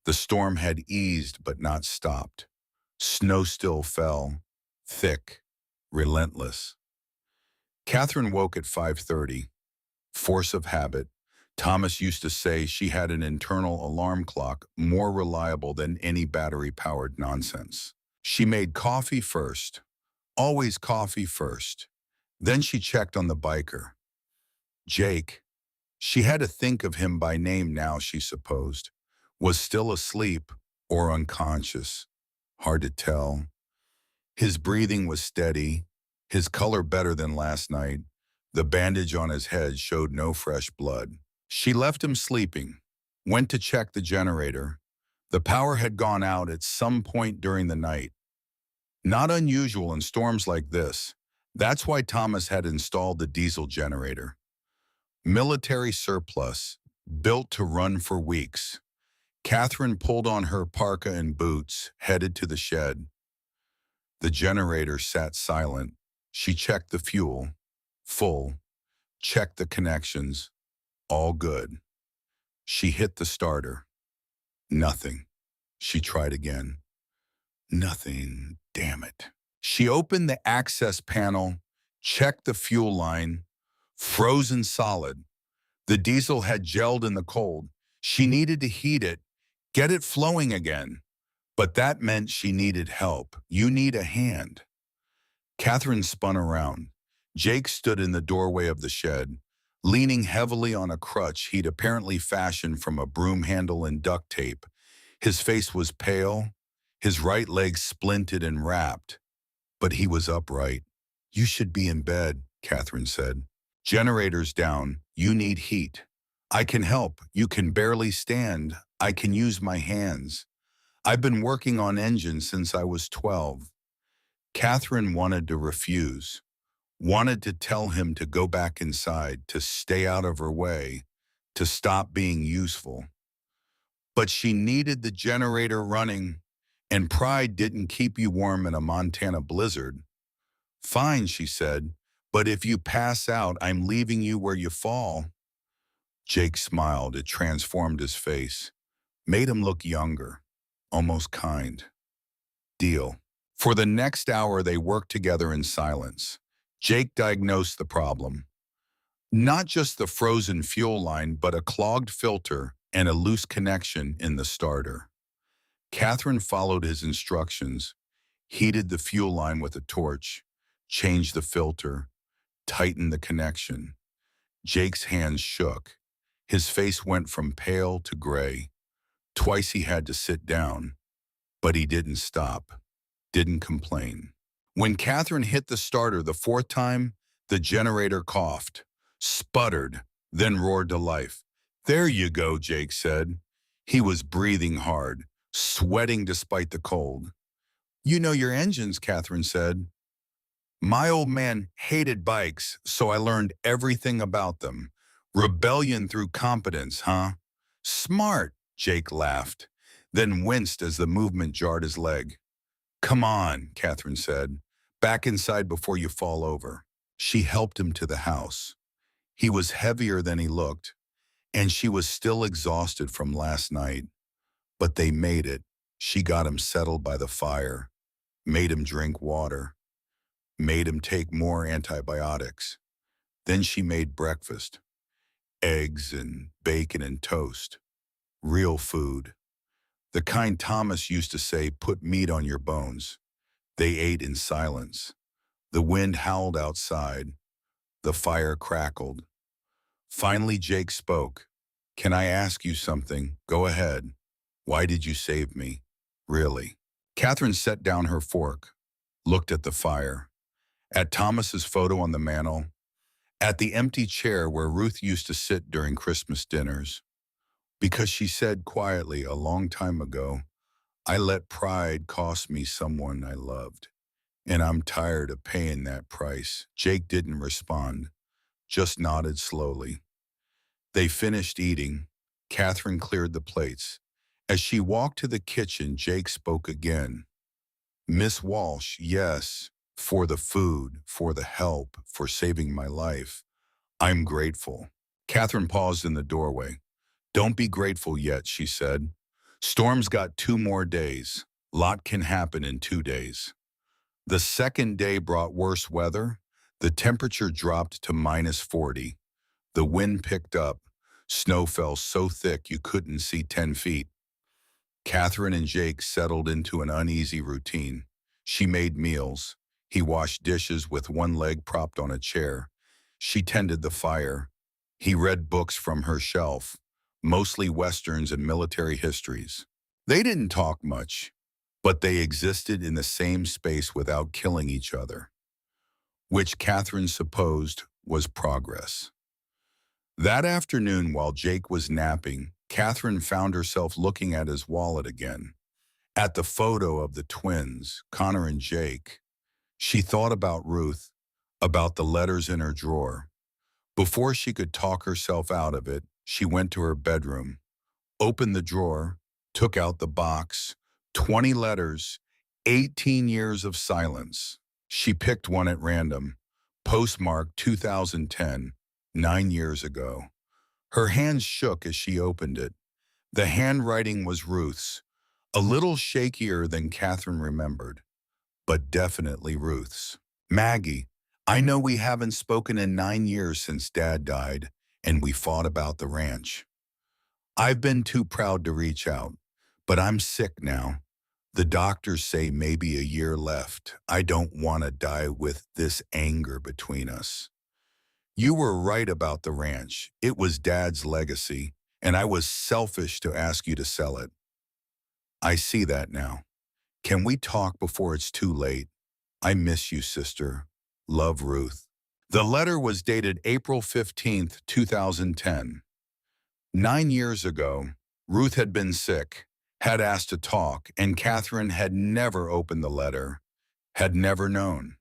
The storm had eased but not stopped. Snow still fell, thick, relentless. Catherine woke at 5:30. Force of habit. Thomas used to say she had an internal alarm clock more reliable than any battery-powered nonsense. She made coffee first, always coffee first. Then she checked on the biker. Jake, she had to think of him by name now, she supposed, was still asleep or unconscious. Hard to tell. His breathing was steady, his color better than last night. The bandage on his head showed no fresh blood. She left him sleeping, went to check the generator. The power had gone out at some point during the night. Not unusual in storms like this. That's why Thomas had installed the diesel generator. Military surplus, built to run for weeks. Catherine pulled on her parka and boots, headed to the shed. The generator sat silent. She checked the fuel, full, checked the connections, all good. She hit the starter. Nothing. She tried again. Nothing, damn it. She opened the access panel, checked the fuel line, frozen solid. The diesel had gelled in the cold. She needed to heat it, get it flowing again. But that meant she needed help. You need a hand. Catherine spun around. Jake stood in the doorway of the shed, leaning heavily on a crutch he'd apparently fashioned from a broom handle and duct tape. His face was pale, his right leg splinted and wrapped, but he was upright. You should be in bed, Catherine said. Generator's down. You need heat. I can help. You can barely stand. I can use my hands. I've been working on engines since I was 12. Catherine wanted to refuse, wanted to tell him to go back inside, to stay out of her way, to stop being useful. But she needed the generator running, and pride didn't keep you warm in a Montana blizzard. Fine, she said, but if you pass out, I'm leaving you where you fall. Jake smiled. It transformed his face, made him look younger, almost kind. Deal. For the next hour, they worked together in silence. Jake diagnosed the problem. Not just the frozen fuel line, but a clogged filter and a loose connection in the starter. Catherine followed his instructions, heated the fuel line with a torch, changed the filter, tightened the connection. Jake's hands shook. His face went from pale to gray. Twice he had to sit down, but he didn't stop, didn't complain. When Catherine hit the starter the fourth time, the generator coughed, sputtered, then roared to life. "There you go," Jake said. He was breathing hard, sweating despite the cold. "You know your engines," Catherine said. "My old man hated bikes, so I learned everything about them. Rebellion through competence, huh?" "Smart," Jake laughed, then winced as the movement jarred his leg. "Come on," Catherine said. "Back inside before you fall over." She helped him to the house. He was heavier than he looked, and she was still exhausted from last night. But they made it. She got him settled by the fire, made him drink water, made him take more antibiotics. Then she made breakfast, eggs and bacon and toast, real food. The kind Thomas used to say, "Put meat on your bones." They ate in silence. The wind howled outside. The fire crackled. Finally, Jake spoke. "Can I ask you something?" "Go ahead." "Why did you save me? Really?" Catherine set down her fork, looked at the fire, at Thomas's photo on the mantel, at the empty chair where Ruth used to sit during Christmas dinners. Because she said quietly a long time ago, "I let pride cost me someone I loved, and I'm tired of paying that price." Jake didn't respond, just nodded slowly. They finished eating. Catherine cleared the plates. As she walked to the kitchen, Jake spoke again. "Miss Walsh, yes, for the food, for the help, for saving my life. I'm grateful." Catherine paused in the doorway. "Don't be grateful yet," she said. "Storm's got 2 more days. Lot can happen in 2 days." The second day brought worse weather. The temperature dropped to -40. The wind picked up. Snow fell so thick you couldn't see 10 feet. Catherine and Jake settled into an uneasy routine. She made meals. He washed dishes with one leg propped on a chair. She tended the fire. He read books from her shelf, mostly westerns and military histories. They didn't talk much, but they existed in the same space without killing each other, which Catherine supposed was progress. That afternoon, while Jake was napping, Catherine found herself looking at his wallet again, at the photo of the twins, Connor and Jake. She thought about Ruth, about the letters in her drawer. Before she could talk herself out of it, she went to her bedroom, opened the drawer, took out the box, 20 letters, 18 years of silence. She picked one at random, postmarked 2010, 9 years ago. Her hands shook as she opened it. The handwriting was Ruth's, a little shakier than Catherine remembered, but definitely Ruth's. "Maggie, I know we haven't spoken in 9 years since Dad died, and we fought about the ranch. I've been too proud to reach out, but I'm sick now. The doctors say maybe a year left. I don't want to die with this anger between us. You were right about the ranch. It was Dad's legacy, and I was selfish to ask you to sell it. I see that now. Can we talk before it's too late? I miss you, sister. Love, Ruth." The letter was dated April 15th, 2010. 9 years ago, Ruth had been sick, had asked to talk, and Catherine had never opened the letter, had never known.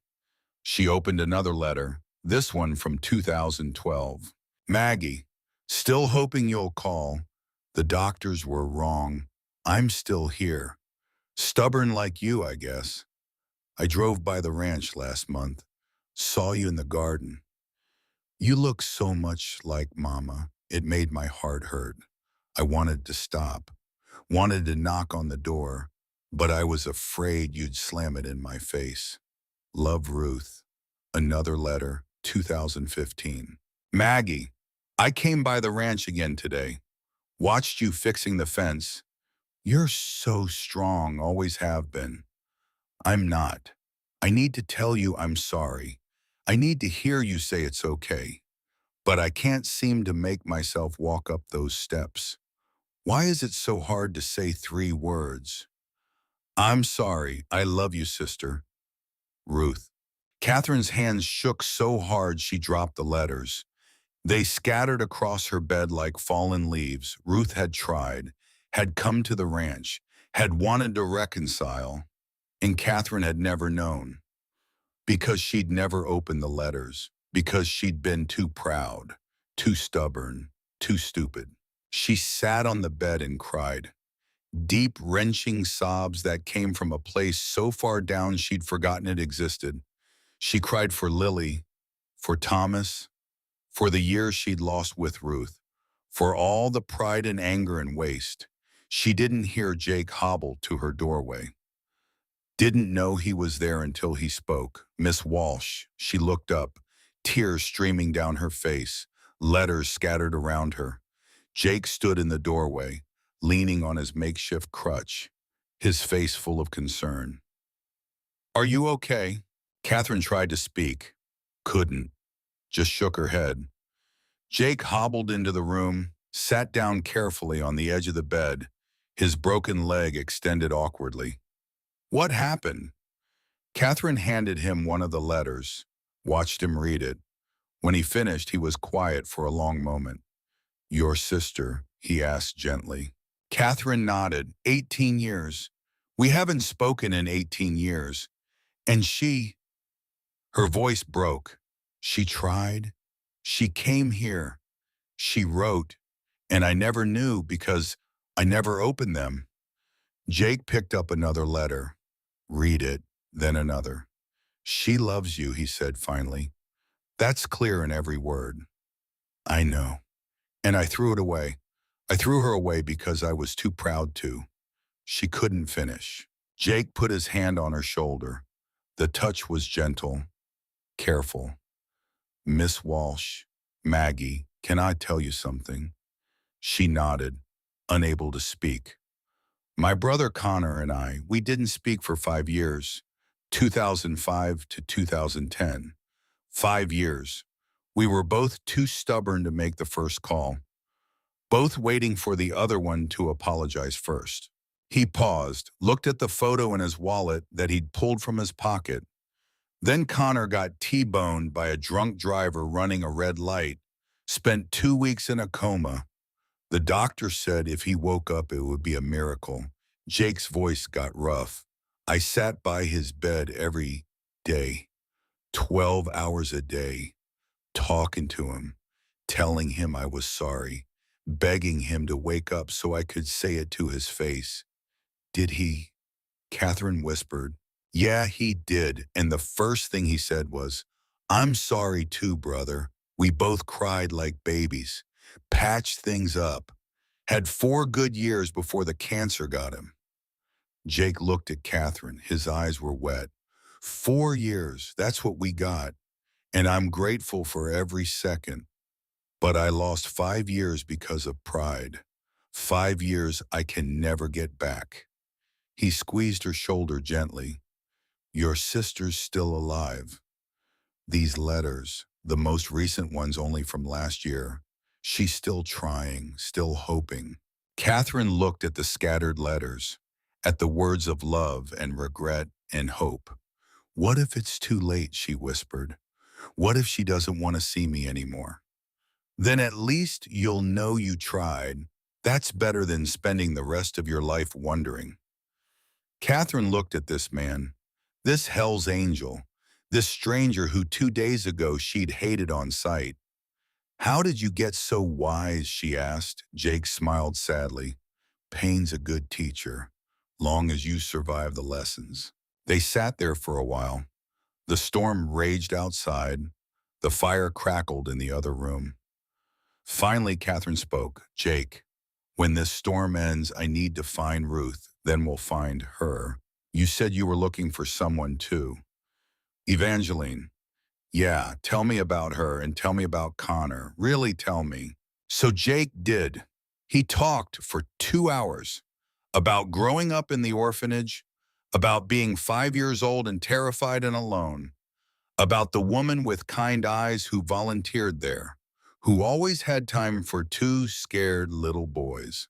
She opened another letter, this one from 2012. "Maggie, still hoping you'll call. The doctors were wrong. I'm still here. Stubborn like you, I guess. I drove by the ranch last month. Saw you in the garden. You look so much like Mama. It made my heart hurt. I wanted to stop, wanted to knock on the door, but I was afraid you'd slam it in my face. Love, Ruth." Another letter, 2015. "Maggie, I came by the ranch again today. Watched you fixing the fence. You're so strong, always have been. I'm not. I need to tell you I'm sorry. I need to hear you say it's okay. but I can't seem to make myself walk up those steps. Why is it so hard to say 3 words? I'm sorry. I love you, sister. Ruth. Catherine's hands shook so hard she dropped the letters. They scattered across her bed like fallen leaves. Ruth had tried, had come to the ranch, had wanted to reconcile, and Catherine had never known. Because she'd never opened the letters. Because she'd been too proud, too stubborn, too stupid. She sat on the bed and cried. Deep, wrenching sobs that came from a place so far down she'd forgotten it existed. She cried for Lily, for Thomas, for the years she'd lost with Ruth, for all the pride and anger and waste. She didn't hear Jake hobble to her doorway. Didn't know he was there until he spoke. Miss Walsh. She looked up, tears streaming down her face, letters scattered around her. Jake stood in the doorway, leaning on his makeshift crutch, his face full of concern. Are you okay? Catherine tried to speak. Couldn't. Just shook her head. Jake hobbled into the room, sat down carefully on the edge of the bed, his broken leg extended awkwardly. What happened? Catherine handed him one of the letters, watched him read it. When he finished, he was quiet for a long moment. Your sister, he asked gently. Catherine nodded. 18 years. We haven't spoken in 18 years. And her voice broke. She tried. She came here. She wrote. And I never knew because I never opened them. Jake picked up another letter. Read it, then another. She loves you, he said finally. That's clear in every word. I know. And I threw it away. I threw her away because I was too proud to. She couldn't finish. Jake put his hand on her shoulder. The touch was gentle, careful. Miss Walsh, Maggie, can I tell you something? She nodded, unable to speak. My brother Connor and we didn't speak for 5 years, 2005 to 2010. 5 years. We were both too stubborn to make the first call, both waiting for the other one to apologize first. He paused, looked at the photo in his wallet that he'd pulled from his pocket. Then Connor got T-boned by a drunk driver running a red light, spent 2 weeks in a coma. The doctor said if he woke up, it would be a miracle. Jake's voice got rough. I sat by his bed every day, 12 hours a day, talking to him, telling him I was sorry, begging him to wake up so I could say it to his face. Did he? Catherine whispered. Yeah, he did. And the first thing he said was, I'm sorry too, brother. We both cried like babies, patched things up, had 4 good years before the cancer got him. Jake looked at Catherine. His eyes were wet. 4 years, that's what we got. And I'm grateful for every second. But I lost 5 years because of pride. 5 years I can never get back. He squeezed her shoulder gently. Your sister's still alive. These letters, the most recent ones only from last year, she's still trying, still hoping. Catherine looked at the scattered letters, at the words of love and regret and hope. What if it's too late, she whispered. What if she doesn't want to see me anymore? Then at least you'll know you tried. That's better than spending the rest of your life wondering. Catherine looked at this man, this Hell's Angel, this stranger who 2 days ago she'd hated on sight. How did you get so wise, she asked. Jake smiled sadly. Pain's a good teacher, long as you survive the lessons. They sat there for a while. The storm raged outside. The fire crackled in the other room. Finally, Catherine spoke. Jake, when this storm ends, I need to find Ruth. Then we'll find her. You said you were looking for someone too. Evangeline. Yeah, tell me about her and tell me about Connor. Really tell me. So Jake did. He talked for 2 hours about growing up in the orphanage, about being 5 years old and terrified and alone, about the woman with kind eyes who volunteered there, who always had time for two scared little boys.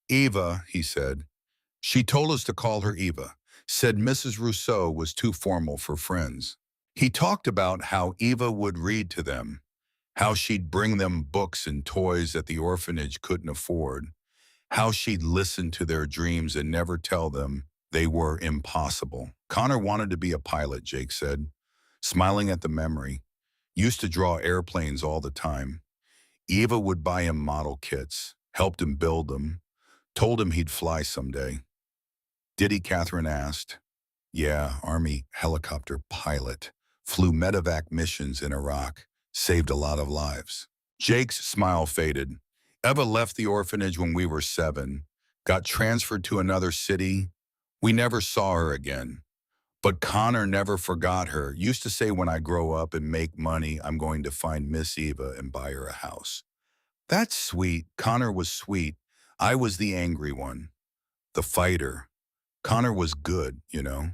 Eva, he said. She told us to call her Eva, said Mrs. Rousseau was too formal for friends. He talked about how Eva would read to them, how she'd bring them books and toys that the orphanage couldn't afford, how she'd listen to their dreams and never tell them they were impossible. Connor wanted to be a pilot, Jake said, smiling at the memory. Used to draw airplanes all the time. Eva would buy him model kits, helped him build them, told him he'd fly someday. Did he? Catherine asked. Yeah, Army helicopter pilot. Flew medevac missions in Iraq. Saved a lot of lives. Jake's smile faded. Eva left the orphanage when we were 7. Got transferred to another city. We never saw her again. But Connor never forgot her. Used to say when I grow up and make money, I'm going to find Miss Eva and buy her a house. That's sweet. Connor was sweet. I was the angry one. The fighter. Connor was good, you know.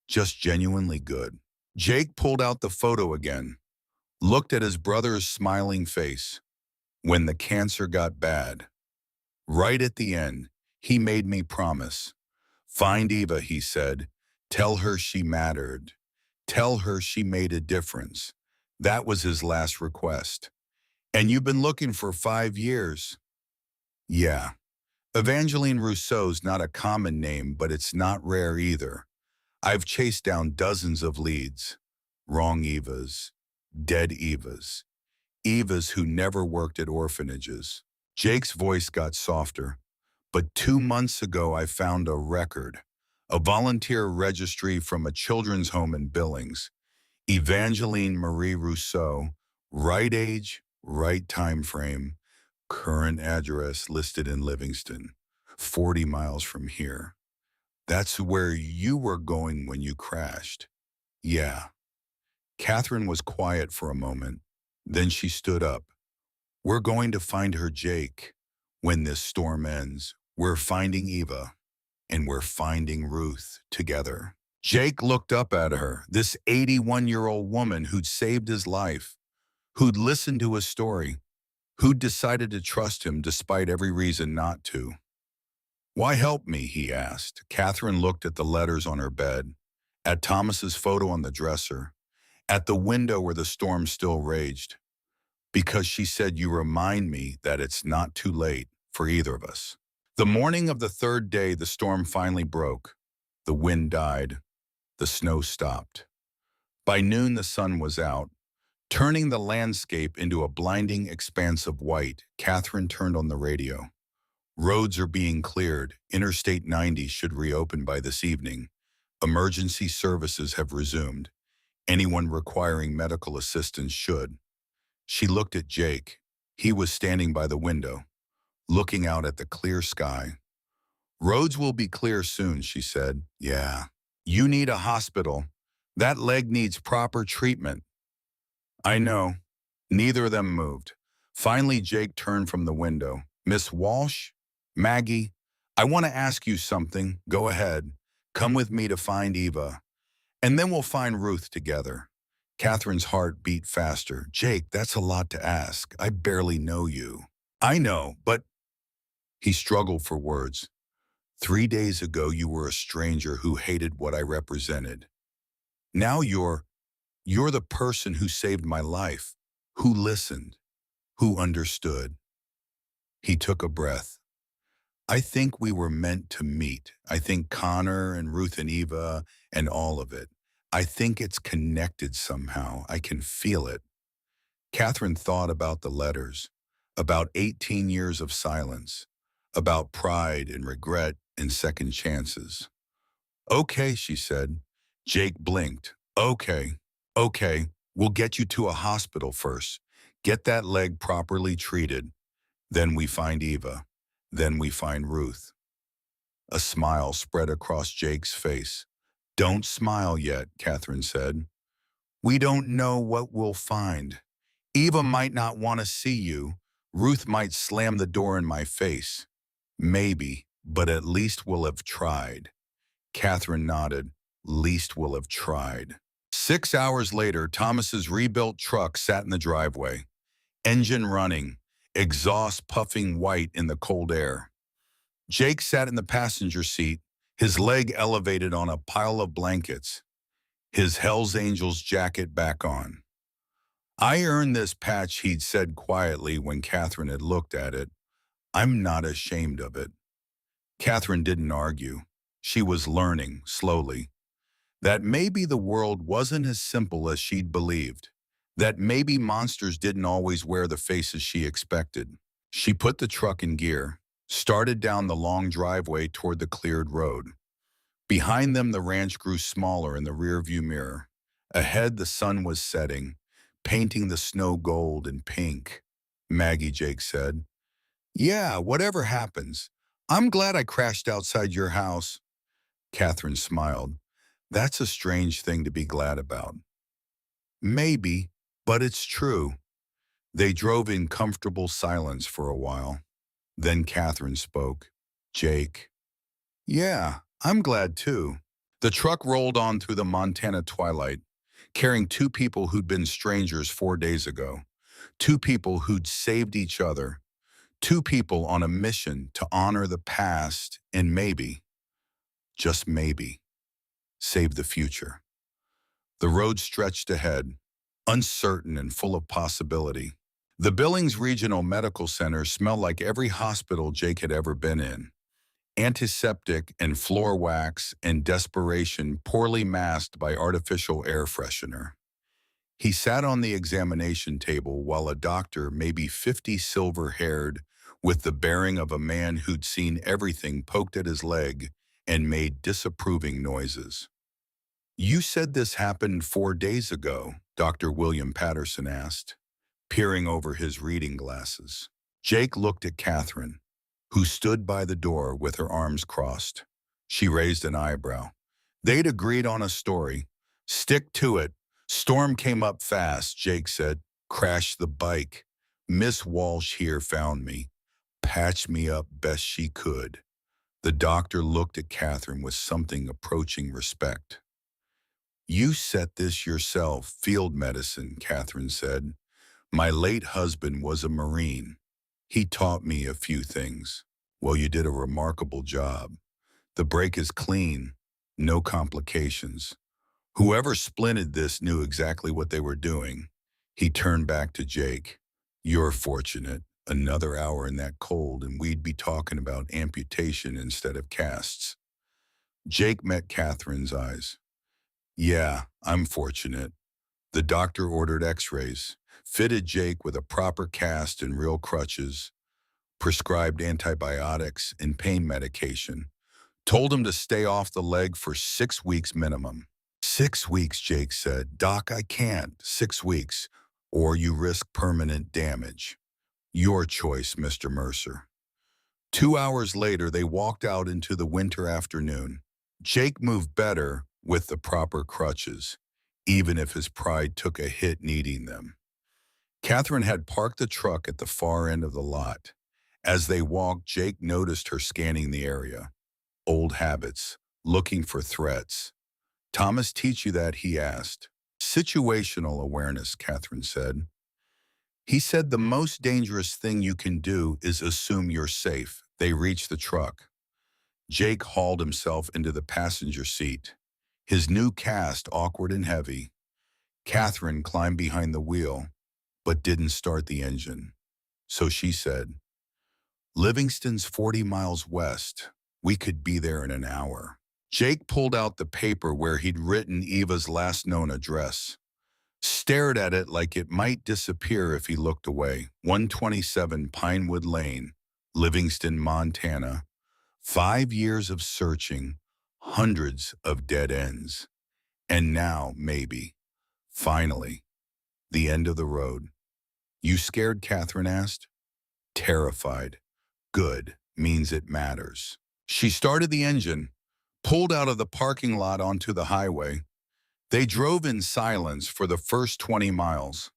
Just genuinely good. Jake pulled out the photo again, looked at his brother's smiling face. When the cancer got bad, right at the end, he made me promise. Find Eva, he said. Tell her she mattered. Tell her she made a difference. That was his last request. And you've been looking for 5 years. Yeah. Evangeline Rousseau's not a common name, but it's not rare either. I've chased down dozens of leads. Wrong Evas. Dead Evas. Evas who never worked at orphanages. Jake's voice got softer. But 2 months ago I found a record. A volunteer registry from a children's home in Billings. Evangeline Marie Rousseau. Right age, right time frame. Current address listed in Livingston. 40 miles from here. That's where you were going when you crashed. Yeah. Catherine was quiet for a moment. Then she stood up. We're going to find her, Jake. When this storm ends, we're finding Eva, and we're finding Ruth together. Jake looked up at her, this 81-year-old woman who'd saved his life, who'd listened to his story, who'd decided to trust him despite every reason not to. Why help me, he asked. Catherine looked at the letters on her bed, at Thomas's photo on the dresser, at the window where the storm still raged. Because she said, you remind me that it's not too late for either of us. The morning of the 3rd day, the storm finally broke. The wind died. The snow stopped. By noon, the sun was out, turning the landscape into a blinding expanse of white. Catherine turned on the radio. Roads are being cleared. Interstate 90 should reopen by this evening. Emergency services have resumed. Anyone requiring medical assistance should. She looked at Jake. He was standing by the window, looking out at the clear sky. Roads will be clear soon, she said. Yeah. You need a hospital. That leg needs proper treatment. I know. Neither of them moved. Finally, Jake turned from the window. Miss Walsh? Maggie? I want to ask you something. Go ahead. Come with me to find Eva. And then we'll find Ruth together. Catherine's heart beat faster. Jake, that's a lot to ask. I barely know you. I know, but... He struggled for words. 3 days ago, you were a stranger who hated what I represented. Now you're the person who saved my life, who listened, who understood. He took a breath. I think we were meant to meet. I think Connor and Ruth and Eva and all of it. I think it's connected somehow. I can feel it. Catherine thought about the letters, about 18 years of silence, about pride and regret and second chances. Okay, she said. Jake blinked. Okay, we'll get you to a hospital first. Get that leg properly treated. Then we find Eva. Then we find Ruth. A smile spread across Jake's face. Don't smile yet, Catherine said. We don't know what we'll find. Eva might not want to see you. Ruth might slam the door in my face. Maybe, but at least we'll have tried. Catherine nodded. Least we'll have tried. 6 hours later, Thomas's rebuilt truck sat in the driveway. engine running, exhaust puffing white in the cold air. Jake sat in the passenger seat, his leg elevated on a pile of blankets, his Hells Angels jacket back on. "I earned this patch," he'd said quietly when Catherine had looked at it. "I'm not ashamed of it." Catherine didn't argue. She was learning, slowly, that maybe the world wasn't as simple as she'd believed, that maybe monsters didn't always wear the faces she expected. She put the truck in gear, started down the long driveway toward the cleared road. Behind them, the ranch grew smaller in the rearview mirror. Ahead, the sun was setting, painting the snow gold and pink. "Maggie," Jake said. "Yeah, whatever happens. I'm glad I crashed outside your house." Catherine smiled. "That's a strange thing to be glad about." "Maybe, but it's true." They drove in comfortable silence for a while. Then Catherine spoke. "Jake." "Yeah, I'm glad too." The truck rolled on through the Montana twilight, carrying two people who'd been strangers 4 days ago, two people who'd saved each other, two people on a mission to honor the past and maybe, just maybe, save the future. The road stretched ahead, uncertain and full of possibility. The Billings Regional Medical Center smelled like every hospital Jake had ever been in. Antiseptic and floor wax and desperation poorly masked by artificial air freshener. He sat on the examination table while a doctor, maybe 50, silver-haired, with the bearing of a man who'd seen everything, poked at his leg and made disapproving noises. "You said this happened 4 days ago," Dr. William Patterson asked, peering over his reading glasses. Jake looked at Catherine, who stood by the door with her arms crossed. She raised an eyebrow. "They'd agreed on a story. Stick to it. Storm came up fast," Jake said. "Crashed the bike. Miss Walsh here found me. Patched me up best she could." The doctor looked at Catherine with something approaching respect. "You set this yourself, field medicine," Catherine said. "My late husband was a Marine. He taught me a few things." "Well, you did a remarkable job. The break is clean, no complications. Whoever splinted this knew exactly what they were doing." He turned back to Jake. "You're fortunate. Another hour in that cold and we'd be talking about amputation instead of casts." Jake met Catherine's eyes. "Yeah, I'm fortunate." The doctor ordered x-rays, fitted Jake with a proper cast and real crutches, prescribed antibiotics and pain medication, told him to stay off the leg for 6 weeks minimum. "6 weeks," Jake said. "Doc, I can't. 6 weeks. Or you risk permanent damage." "Your choice, Mr. Mercer." 2 hours later, they walked out into the winter afternoon. Jake moved better with the proper crutches, even if his pride took a hit needing them. Catherine had parked the truck at the far end of the lot. As they walked, Jake noticed her scanning the area. Old habits, looking for threats. "Thomas teach you that?" he asked. "Situational awareness," Catherine said. "He said the most dangerous thing you can do is assume you're safe." They reached the truck. Jake hauled himself into the passenger seat, his new cast awkward and heavy. Catherine climbed behind the wheel, but didn't start the engine. So she said, "Livingston's 40 miles west. We could be there in an hour." Jake pulled out the paper where he'd written Eva's last known address, stared at it like it might disappear if he looked away. 127 Pinewood Lane, Livingston, Montana. 5 years of searching, hundreds of dead ends. And now, maybe, finally, the end of the road. "You scared?" Catherine asked. "Terrified." "Good, means it matters." She started the engine, pulled out of the parking lot onto the highway. They drove in silence for the first 20 miles.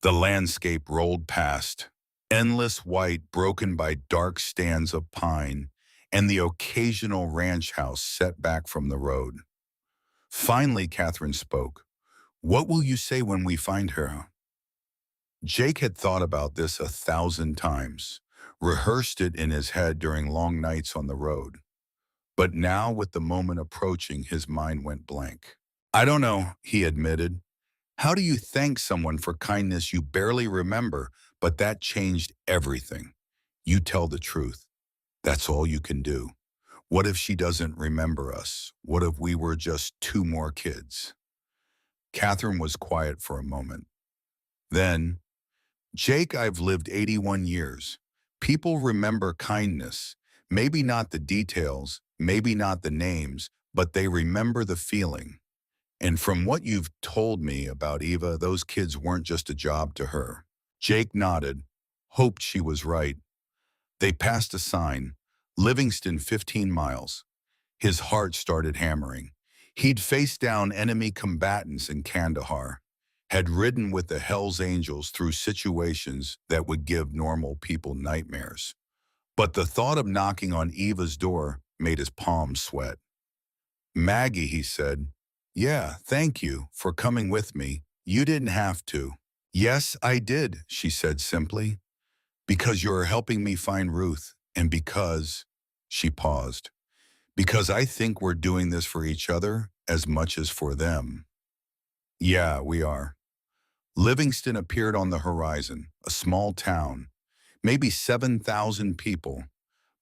The landscape rolled past, endless white broken by dark stands of pine and the occasional ranch house set back from the road. Finally, Catherine spoke. "What will you say when we find her?" Jake had thought about this 1,000 times, rehearsed it in his head during long nights on the road. But now, with the moment approaching, his mind went blank. I don't know, he admitted. How do you thank someone for kindness you barely remember, but that changed everything? You tell the truth. That's all you can do. What if she doesn't remember us? What if we were just two more kids? Catherine was quiet for a moment. Then, Jake, I've lived 81 years. People remember kindness. Maybe not the details, maybe not the names, but they remember the feeling. And from what you've told me about Eva, those kids weren't just a job to her. Jake nodded, hoped she was right. They passed a sign, Livingston 15 miles. His heart started hammering. He'd faced down enemy combatants in Kandahar, had ridden with the Hells Angels through situations that would give normal people nightmares. But the thought of knocking on Eva's door made his palms sweat. Maggie, he said, yeah, thank you for coming with me. You didn't have to. Yes, I did, she said simply, because you're helping me find Ruth, and because, she paused, because I think we're doing this for each other as much as for them. Yeah, we are. Livingston appeared on the horizon, a small town, maybe 7,000 people,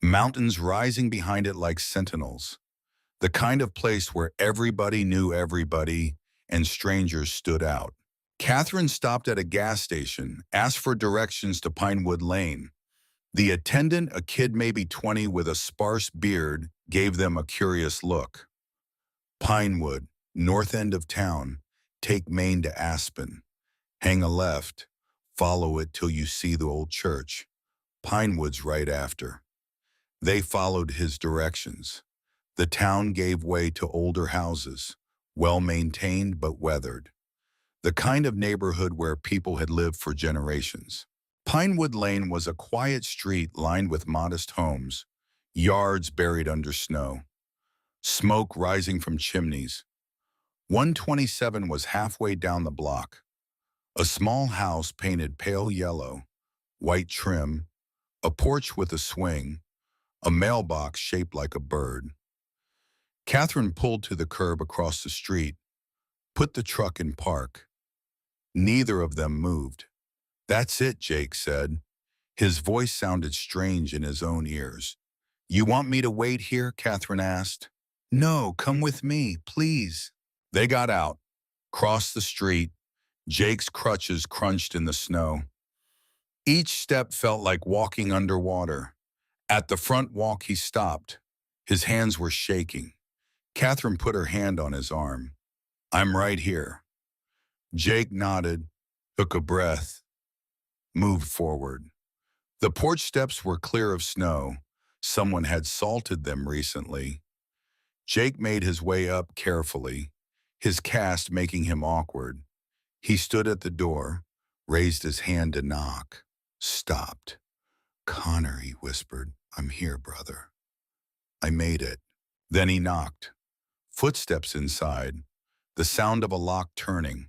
mountains rising behind it like sentinels, the kind of place where everybody knew everybody and strangers stood out. Catherine stopped at a gas station, asked for directions to Pinewood Lane. The attendant, a kid maybe 20 with a sparse beard, gave them a curious look. Pinewood, north end of town, take Main to Aspen. Hang a left, follow it till you see the old church. Pinewood's right after. They followed his directions. The town gave way to older houses, well-maintained but weathered. The kind of neighborhood where people had lived for generations. Pinewood Lane was a quiet street lined with modest homes, yards buried under snow, smoke rising from chimneys. 127 was halfway down the block. A small house painted pale yellow, white trim, a porch with a swing, a mailbox shaped like a bird. Catherine pulled to the curb across the street, put the truck in park. Neither of them moved. That's it, Jake said. His voice sounded strange in his own ears. You want me to wait here? Catherine asked. No, come with me, please. They got out, crossed the street. Jake's crutches crunched in the snow. Each step felt like walking underwater. At the front walk, he stopped. His hands were shaking. Catherine put her hand on his arm. I'm right here. Jake nodded, took a breath, moved forward. The porch steps were clear of snow. Someone had salted them recently. Jake made his way up carefully, his cast making him awkward. He stood at the door, raised his hand to knock, stopped. Connor, he whispered, I'm here, brother. I made it. Then he knocked. Footsteps inside, the sound of a lock turning.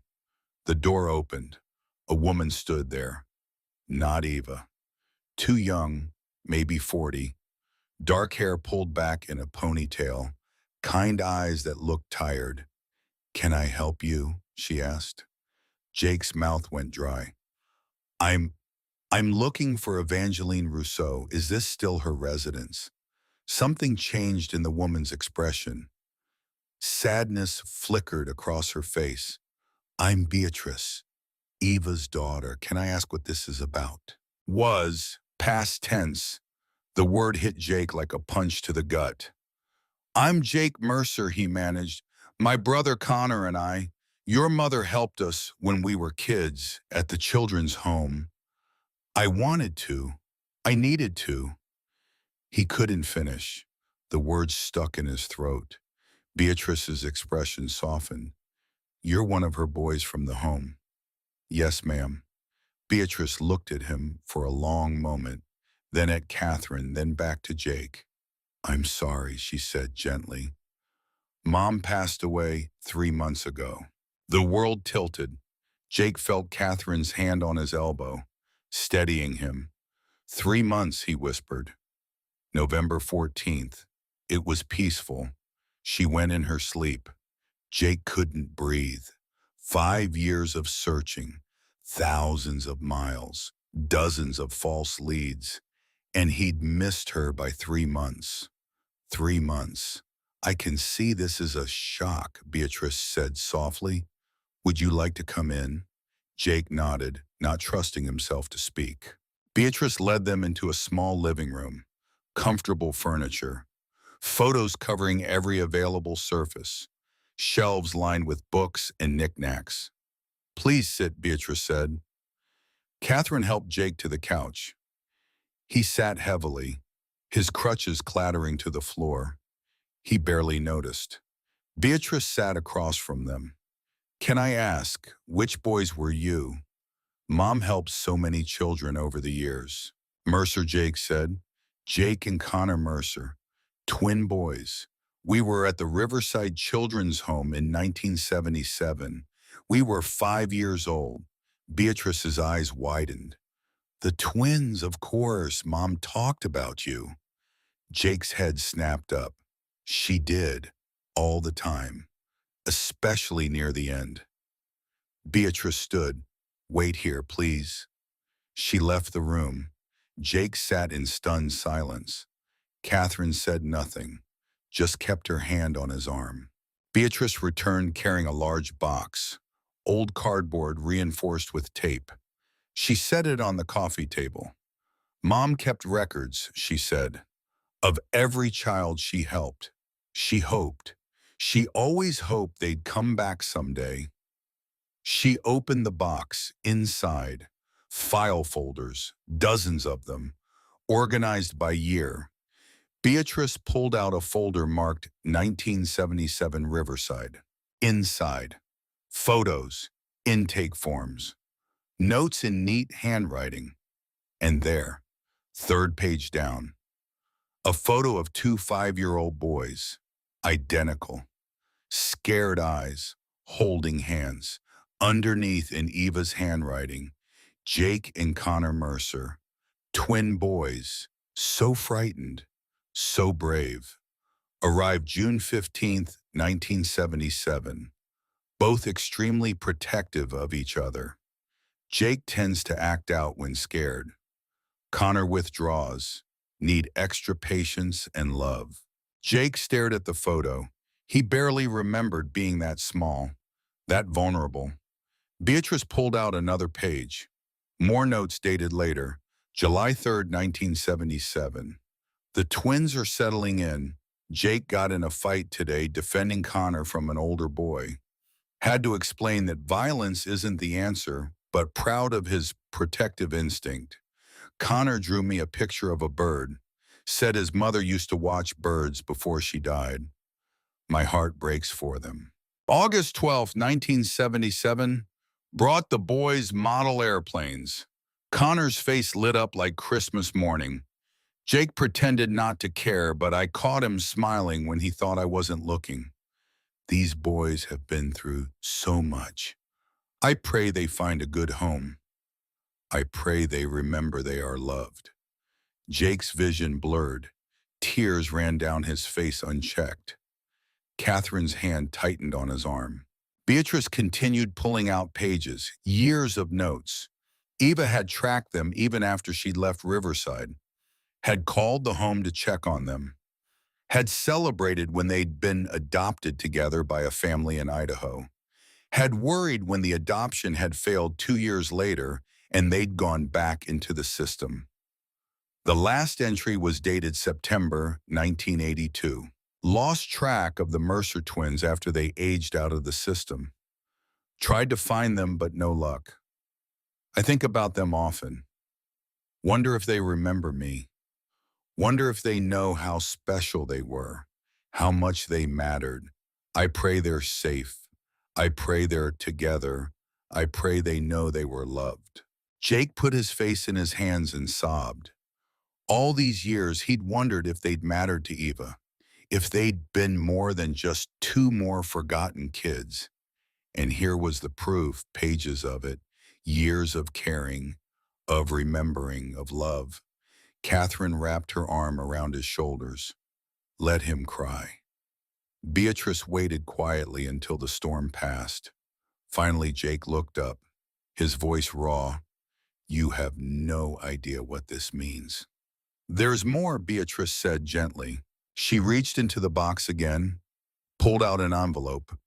The door opened. A woman stood there. Not Eva. Too young, maybe 40. Dark hair pulled back in a ponytail. Kind eyes that looked tired. Can I help you? She asked. Jake's mouth went dry. I'm looking for Evangeline Rousseau. Is this still her residence? Something changed in the woman's expression. Sadness flickered across her face. I'm Beatrice, Eva's daughter. Can I ask what this is about? Was, past tense. The word hit Jake like a punch to the gut. I'm Jake Mercer, he managed. My brother Connor and I. Your mother helped us when we were kids at the children's home. I wanted to. I needed to. He couldn't finish. The words stuck in his throat. Beatrice's expression softened. You're one of her boys from the home. Yes, ma'am. Beatrice looked at him for a long moment, then at Catherine, then back to Jake. I'm sorry, she said gently. Mom passed away 3 months ago. The world tilted. Jake felt Catherine's hand on his elbow, steadying him. 3 months, he whispered. November 14th. It was peaceful. She went in her sleep. Jake couldn't breathe. 5 years of searching, thousands of miles, dozens of false leads, and he'd missed her by 3 months. 3 months. I can see this is a shock, Beatrice said softly. Would you like to come in? Jake nodded, not trusting himself to speak. Beatrice led them into a small living room. Comfortable furniture. Photos covering every available surface. Shelves lined with books and knickknacks. Please sit, Beatrice said. Catherine helped Jake to the couch. He sat heavily, his crutches clattering to the floor. He barely noticed. Beatrice sat across from them. Can I ask, which boys were you? Mom helped so many children over the years. Mercer, Jake said. Jake and Connor Mercer. Twin boys. We were at the Riverside Children's Home in 1977. We were 5 years old. Beatrice's eyes widened. The twins, of course. Mom talked about you. Jake's head snapped up. She did, all the time, especially near the end. Beatrice stood. Wait here, please. She left the room. Jake sat in stunned silence. Catherine said nothing, just kept her hand on his arm. Beatrice returned carrying a large box, old cardboard reinforced with tape. She set it on the coffee table. Mom kept records, she said, of every child she helped. She hoped. She always hoped they'd come back someday. She opened the box. Inside, file folders, dozens of them, organized by year. Beatrice pulled out a folder marked 1977 Riverside. Inside, photos, intake forms, notes in neat handwriting. And there, third page down, a photo of two 5-year-old boys, identical, scared eyes, holding hands. Underneath in Eva's handwriting, Jake and Connor Mercer, twin boys, so frightened, so brave. Arrived June 15th, 1977. Both extremely protective of each other. Jake tends to act out when scared. Connor withdraws, need extra patience and love. Jake stared at the photo. He barely remembered being that small, that vulnerable. Beatrice pulled out another page. More notes dated later, July 3rd, 1977. The twins are settling in. Jake got in a fight today defending Connor from an older boy. Had to explain that violence isn't the answer, but proud of his protective instinct. Connor drew me a picture of a bird. Said his mother used to watch birds before she died. My heart breaks for them. August 12th, 1977. Brought the boys model airplanes. Connor's face lit up like Christmas morning. Jake pretended not to care, but I caught him smiling when he thought I wasn't looking. These boys have been through so much. I pray they find a good home. I pray they remember they are loved. Jake's vision blurred. Tears ran down his face unchecked. Catherine's hand tightened on his arm. Beatrice continued pulling out pages, years of notes. Eva had tracked them even after she'd left Riverside, had called the home to check on them, had celebrated when they'd been adopted together by a family in Idaho, had worried when the adoption had failed 2 years later and they'd gone back into the system. The last entry was dated September 1982. Lost track of the Mercer twins after they aged out of the system. Tried to find them, but no luck. I think about them often. Wonder if they remember me. Wonder if they know how special they were, how much they mattered. I pray they're safe. I pray they're together. I pray they know they were loved. Jake put his face in his hands and sobbed. All these years, he'd wondered if they'd mattered to Eva, if they'd been more than just two more forgotten kids. And here was the proof, pages of it, years of caring, of remembering, of love. Catherine wrapped her arm around his shoulders. Let him cry. Beatrice waited quietly until the storm passed. Finally, Jake looked up, his voice raw. You have no idea what this means. There's more, Beatrice said gently. She reached into the box again, pulled out an envelope,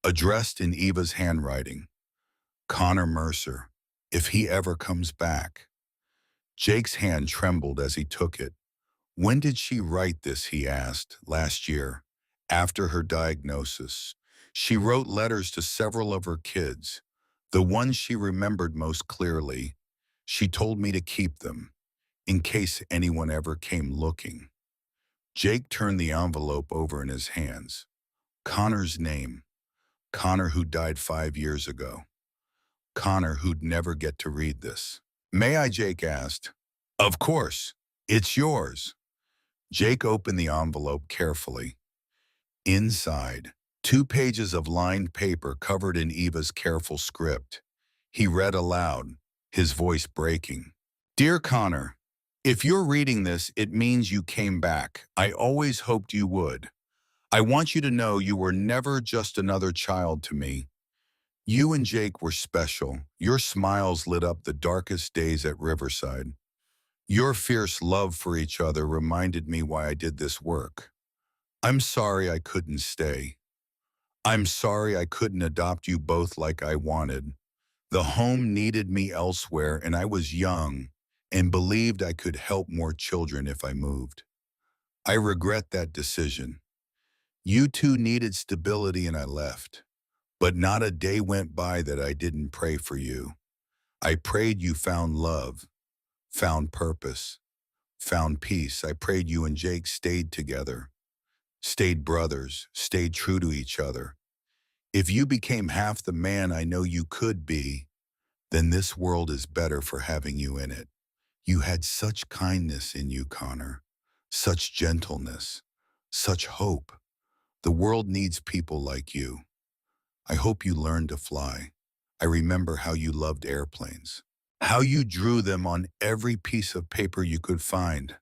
addressed in Eva's handwriting. Connor Mercer, if he ever comes back. Jake's hand trembled as he took it. When did she write this, he asked. Last year, after her diagnosis. She wrote letters to several of her kids, the ones she remembered most clearly. She told me to keep them, in case anyone ever came looking. Jake turned the envelope over in his hands. Connor's name. Connor, who died 5 years ago. Connor, who'd never get to read this. May I, Jake asked. Of course. It's yours. Jake opened the envelope carefully. Inside, 2 pages of lined paper covered in Eva's careful script. He read aloud, his voice breaking. Dear Connor, if you're reading this, it means you came back. I always hoped you would. I want you to know you were never just another child to me. You and Jake were special. Your smiles lit up the darkest days at Riverside. Your fierce love for each other reminded me why I did this work. I'm sorry I couldn't stay. I'm sorry I couldn't adopt you both like I wanted. The home needed me elsewhere, and I was young and believed I could help more children if I moved. I regret that decision. You two needed stability and I left. But not a day went by that I didn't pray for you. I prayed you found love, found purpose, found peace. I prayed you and Jake stayed together, stayed brothers, stayed true to each other. If you became half the man I know you could be, then this world is better for having you in it. You had such kindness in you, Connor, such gentleness, such hope. The world needs people like you. I hope you learned to fly. I remember how you loved airplanes, how you drew them on every piece of paper you could find.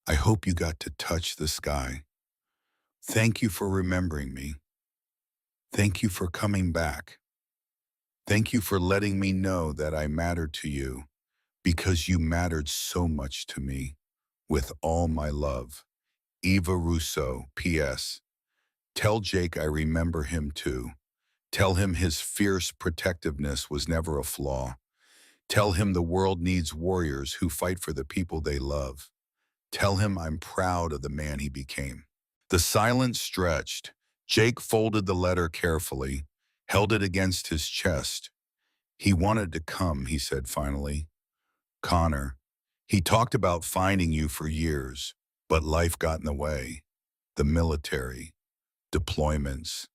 I hope you got to touch the sky. Thank you for remembering me. Thank you for coming back. Thank you for letting me know that I mattered to you, because you mattered so much to me. With all my love. Eva Rousseau, P.S. Tell Jake I remember him too. Tell him his fierce protectiveness was never a flaw. Tell him the world needs warriors who fight for the people they love. Tell him I'm proud of the man he became. The silence stretched. Jake folded the letter carefully, held it against his chest. He wanted to come, he said finally. Connor, he talked about finding you for years, but life got in the way. The military, deployments,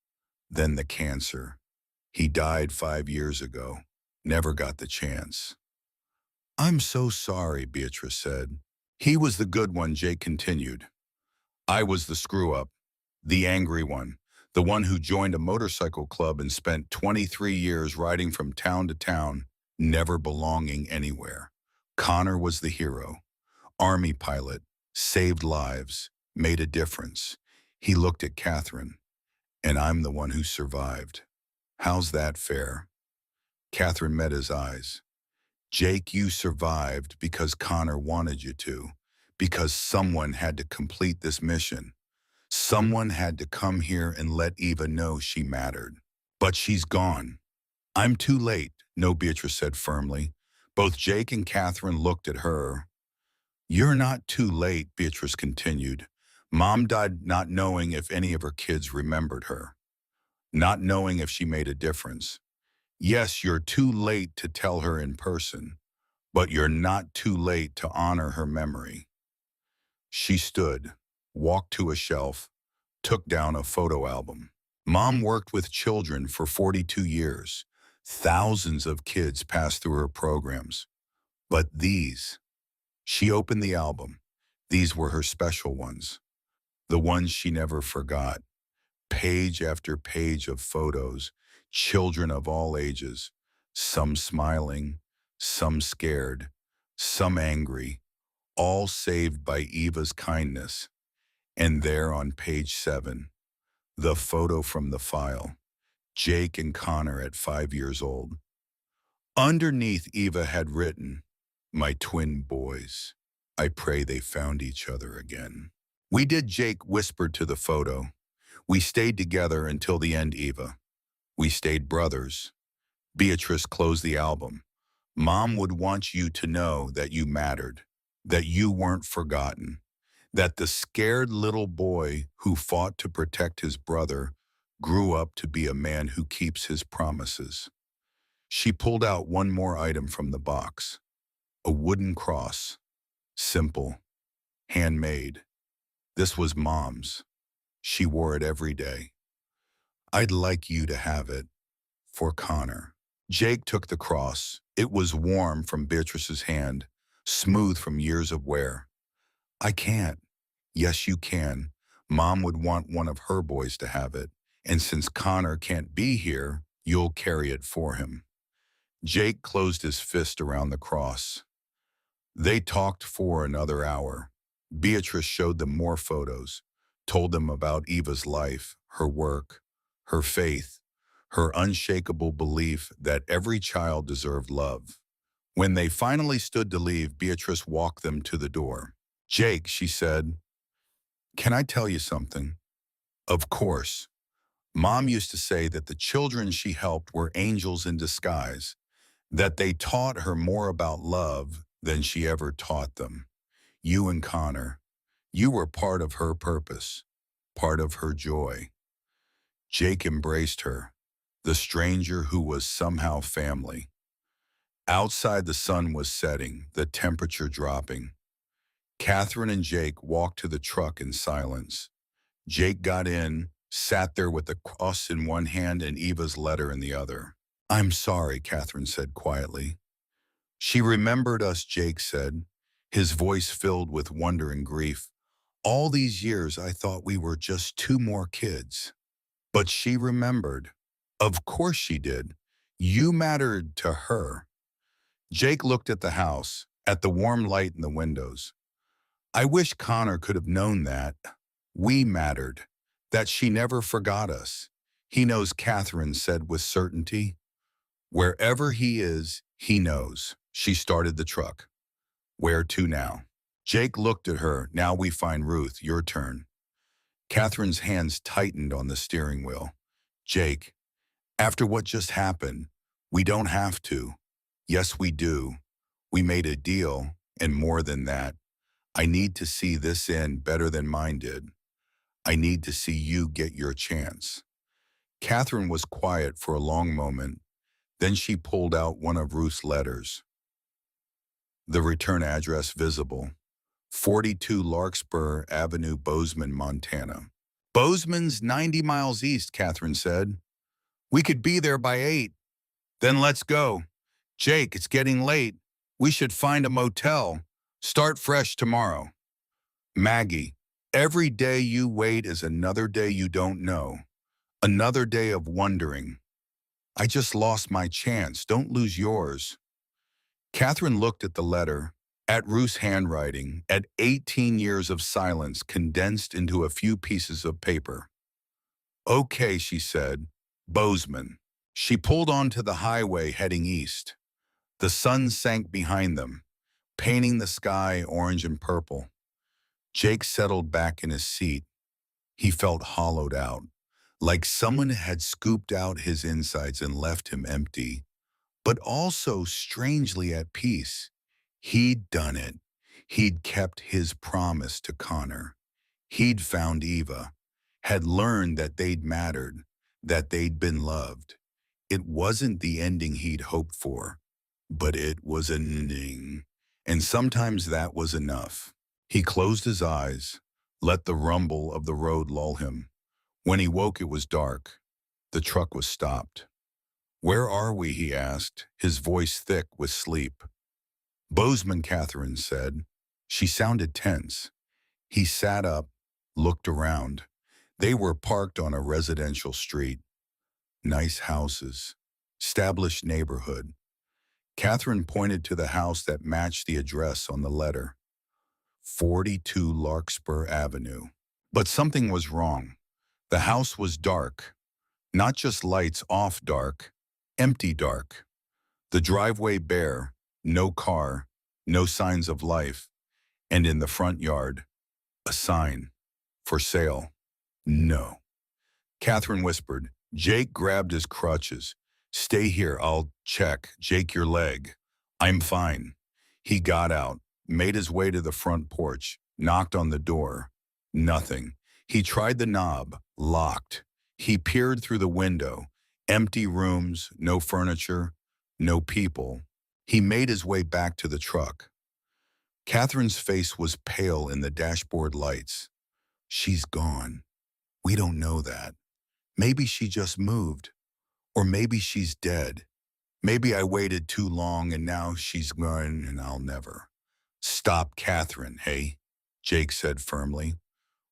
then the cancer. He died 5 years ago, never got the chance. I'm so sorry, Beatrice said. He was the good one, Jake continued. I was the screw-up, the angry one, the one who joined a motorcycle club and spent 23 years riding from town to town, never belonging anywhere. Connor was the hero, Army pilot, saved lives, made a difference. He looked at Catherine, and I'm the one who survived. How's that fair? Catherine met his eyes. Jake, you survived because Connor wanted you to, because someone had to complete this mission. Someone had to come here and let Eva know she mattered. But she's gone. I'm too late, no, Beatrice said firmly. Both Jake and Catherine looked at her. You're not too late, Beatrice continued. Mom died not knowing if any of her kids remembered her, not knowing if she made a difference. Yes, you're too late to tell her in person, but you're not too late to honor her memory. She stood, walked to a shelf, took down a photo album. Mom worked with children for 42 years. Thousands of kids passed through her programs. But these, she opened the album. These were her special ones, the ones she never forgot. Page after page of photos, children of all ages, some smiling, some scared, some angry, all saved by Eva's kindness. And there on page 7, the photo from the file, Jake and Connor at 5 years old. Underneath, Eva had written, "My twin boys. I pray they found each other again." "We did," Jake whispered to the photo. "We stayed together until the end, Eva. We stayed brothers." Beatrice closed the album. "Mom would want you to know that you mattered, that you weren't forgotten, that the scared little boy who fought to protect his brother grew up to be a man who keeps his promises." She pulled out one more item from the box, a wooden cross, simple, handmade. This was Mom's. She wore it every day. "I'd like you to have it, for Connor." Jake took the cross. It was warm from Beatrice's hand, smooth from years of wear. "I can't." "Yes, you can. Mom would want one of her boys to have it. And since Connor can't be here, you'll carry it for him." Jake closed his fist around the cross. They talked for another hour. Beatrice showed them more photos, told them about Eva's life, her work, her faith, her unshakable belief that every child deserved love. When they finally stood to leave, Beatrice walked them to the door. "Jake," she said, "can I tell you something?" "Of course." Mom used to say that the children she helped were angels in disguise, that they taught her more about love than she ever taught them. You and Connor, you were part of her purpose, part of her joy. Jake embraced her, the stranger who was somehow family. Outside, the sun was setting, the temperature dropping. Catherine and Jake walked to the truck in silence. Jake got in, sat there with the cross in one hand and Eva's letter in the other. "I'm sorry," Catherine said quietly. "She remembered us," Jake said, his voice filled with wonder and grief. "All these years I thought we were just two more kids." "But she remembered." "Of course she did. You mattered to her." Jake looked at the house, at the warm light in the windows. "I wish Connor could have known that. We mattered, that she never forgot us." "He knows," Catherine said with certainty. "Wherever he is, he knows." She started the truck. "Where to now?" Jake looked at her. "Now we find Ruth. Your turn." Catherine's hands tightened on the steering wheel. "Jake, after what just happened, we don't have to." "Yes, we do. We made a deal, and more than that. I need to see this end better than mine did. I need to see you get your chance." Catherine was quiet for a long moment. Then she pulled out one of Ruth's letters. The return address visible: 42 Larkspur Avenue, Bozeman, Montana. "Bozeman's 90 miles east," Catherine said. "We could be there by 8. Then let's go. Jake, it's getting late. We should find a motel. Start fresh tomorrow." "Maggie, every day you wait is another day you don't know. Another day of wondering. I just lost my chance. Don't lose yours." Catherine looked at the letter, at Ruth's handwriting, at 18 years of silence condensed into a few pieces of paper. "Okay," she said. "Bozeman." She pulled onto the highway heading east. The sun sank behind them, painting the sky orange and purple. Jake settled back in his seat. He felt hollowed out, like someone had scooped out his insides and left him empty, but also strangely at peace. He'd done it. He'd kept his promise to Connor. He'd found Eva, had learned that they'd mattered, that they'd been loved. It wasn't the ending he'd hoped for, but it was an ending, and sometimes that was enough. He closed his eyes, let the rumble of the road lull him. When he woke, it was dark. The truck was stopped. "Where are we?" he asked, his voice thick with sleep. "Bozeman," Catherine said. She sounded tense. He sat up, looked around. They were parked on a residential street. Nice houses. Established neighborhood. Catherine pointed to the house that matched the address on the letter. 42 Larkspur Avenue. But something was wrong. The house was dark. Not just lights off dark, empty dark. The driveway bare, no car, no signs of life, and in the front yard, a sign. For sale. No. Catherine whispered. Jake grabbed his crutches. Stay here, I'll check. Jake, your leg. I'm fine. He got out, made his way to the front porch, knocked on the door. Nothing. He tried the knob, locked. He peered through the window. Empty rooms, no furniture, no people. He made his way back to the truck. Catherine's face was pale in the dashboard lights. She's gone. We don't know that. Maybe she just moved. Or maybe she's dead. Maybe I waited too long and now she's gone and I'll never. Stop, Catherine, hey? Jake said firmly.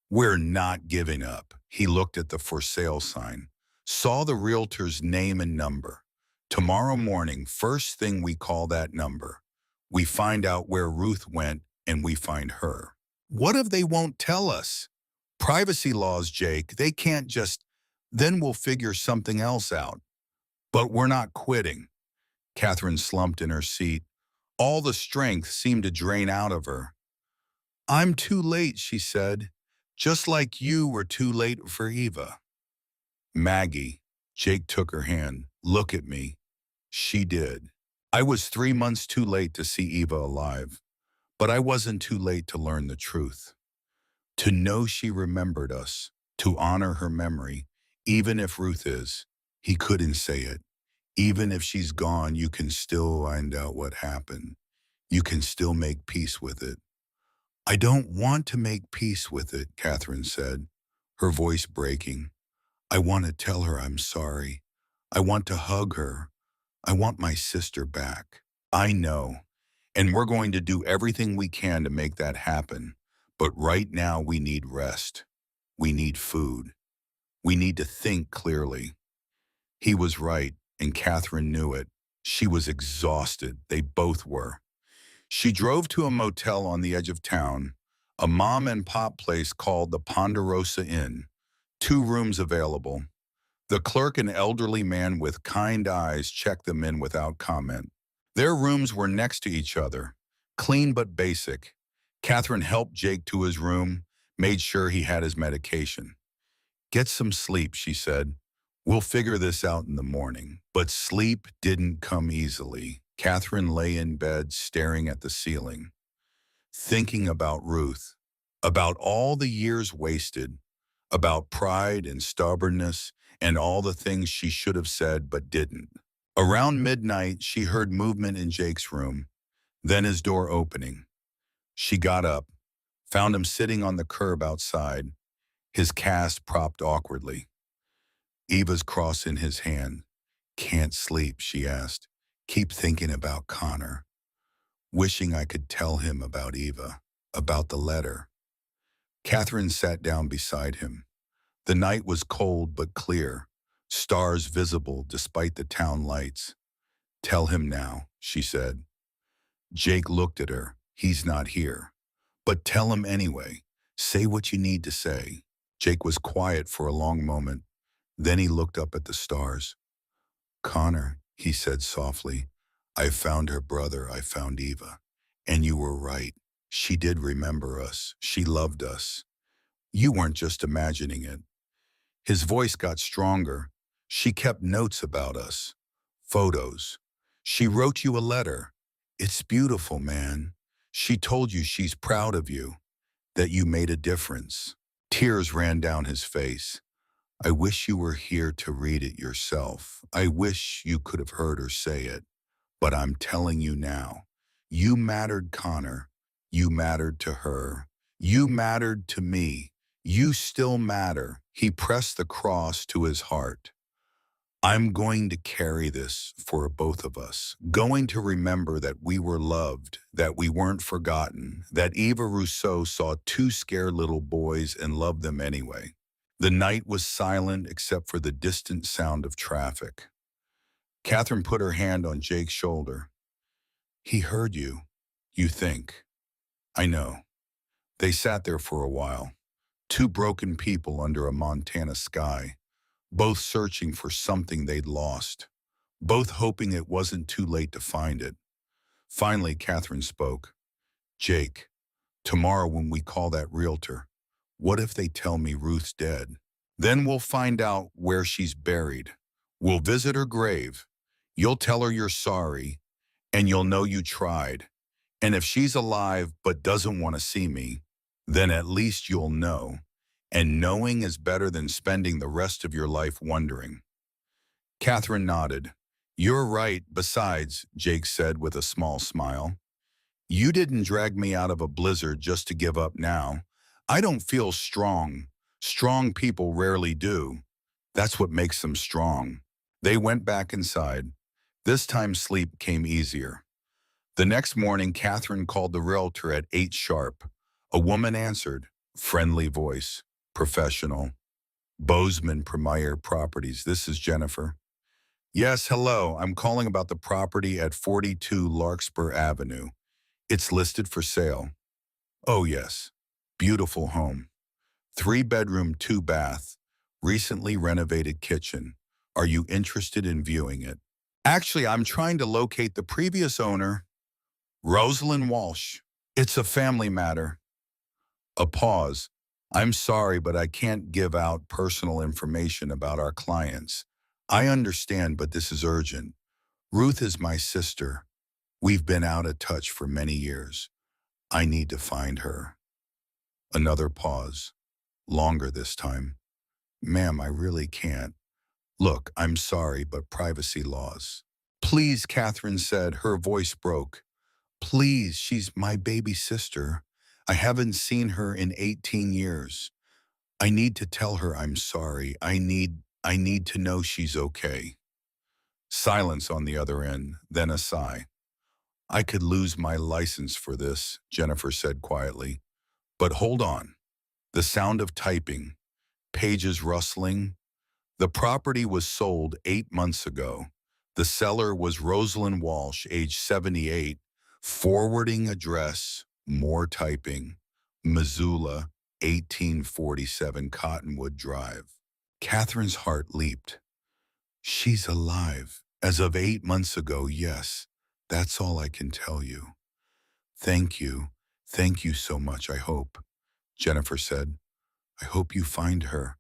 We're not giving up. He looked at the for sale sign, saw the realtor's name and number. Tomorrow morning, first thing we call that number. We find out where Ruth went and we find her. What if they won't tell us? Privacy laws, Jake, they can't just, then we'll figure something else out. But we're not quitting. Catherine slumped in her seat. All the strength seemed to drain out of her. I'm too late, she said, just like you were too late for Eva. Maggie, Jake took her hand. Look at me. She did. I was 3 months too late to see Eva alive, but I wasn't too late to learn the truth. To know she remembered us, to honor her memory, even if Ruth is. He couldn't say it. Even if she's gone, you can still find out what happened. You can still make peace with it. I don't want to make peace with it, Catherine said, her voice breaking. I want to tell her I'm sorry. I want to hug her. I want my sister back. I know. And we're going to do everything we can to make that happen. But right now we need rest. We need food. We need to think clearly. He was right, and Catherine knew it. She was exhausted. They both were. She drove to a motel on the edge of town, a mom and pop place called the Ponderosa Inn. 2 rooms available. The clerk, an elderly man with kind eyes, checked them in without comment. Their rooms were next to each other, clean but basic. Catherine helped Jake to his room, made sure he had his medication. Get some sleep, she said. We'll figure this out in the morning. But sleep didn't come easily. Catherine lay in bed, staring at the ceiling, thinking about Ruth, about all the years wasted, about pride and stubbornness and all the things she should have said but didn't. Around midnight, she heard movement in Jake's room, then his door opening. She got up, found him sitting on the curb outside, his cast propped awkwardly. Eva's cross in his hand. Can't sleep, she asked. Keep thinking about Connor. Wishing I could tell him about Eva, about the letter. Catherine sat down beside him. The night was cold but clear, stars visible despite the town lights. Tell him now, she said. Jake looked at her. He's not here. But tell him anyway. Say what you need to say. Jake was quiet for a long moment. Then he looked up at the stars. Connor, he said softly, I found her brother, I found Eva. And you were right. She did remember us. She loved us. You weren't just imagining it. His voice got stronger. She kept notes about us. Photos. She wrote you a letter. It's beautiful, man. She told you she's proud of you, that you made a difference. Tears ran down his face. I wish you were here to read it yourself. I wish you could have heard her say it. But I'm telling you now, you mattered, Connor. You mattered to her. You mattered to me. You still matter. He pressed the cross to his heart. I'm going to carry this for both of us, going to remember that we were loved, that we weren't forgotten, that Eva Rousseau saw 2 scared little boys and loved them anyway. The night was silent except for the distant sound of traffic. Catherine put her hand on Jake's shoulder. He heard you, you think. I know. They sat there for a while, two broken people under a Montana sky, both searching for something they'd lost, both hoping it wasn't too late to find it. Finally, Catherine spoke. Jake, tomorrow when we call that realtor, what if they tell me Ruth's dead? Then we'll find out where she's buried. We'll visit her grave. You'll tell her you're sorry, and you'll know you tried. And if she's alive but doesn't want to see me, then at least you'll know. And knowing is better than spending the rest of your life wondering. Catherine nodded. You're right, besides, Jake said with a small smile. You didn't drag me out of a blizzard just to give up now. I don't feel strong. Strong people rarely do. That's what makes them strong. They went back inside. This time sleep came easier. The next morning, Catherine called the realtor at 8 sharp. A woman answered, friendly voice, professional. Bozeman Premier Properties, this is Jennifer. Yes, hello, I'm calling about the property at 42 Larkspur Avenue. It's listed for sale. Oh yes, beautiful home. 3-bedroom, 2-bath, recently renovated kitchen. Are you interested in viewing it? Actually, I'm trying to locate the previous owner, Rosalind Walsh. It's a family matter. A pause. I'm sorry, but I can't give out personal information about our clients. I understand, but this is urgent. Ruth is my sister. We've been out of touch for many years. I need to find her. Another pause. Longer this time. Ma'am, I really can't. Look, I'm sorry, but privacy laws. Please, Catherine said, her voice broke. Please, she's my baby sister. I haven't seen her in 18 years. I need to tell her I'm sorry. I need to know she's okay. Silence on the other end, then a sigh. I could lose my license for this, Jennifer said quietly. But hold on. The sound of typing, pages rustling. The property was sold 8 months ago. The seller was Rosalind Walsh, age 78. Forwarding address, more typing. Missoula, 1847 Cottonwood Drive. Catherine's heart leaped. She's alive. As of 8 months ago, yes. That's all I can tell you. Thank you. Thank you so much, I hope. Jennifer said. I hope you find her.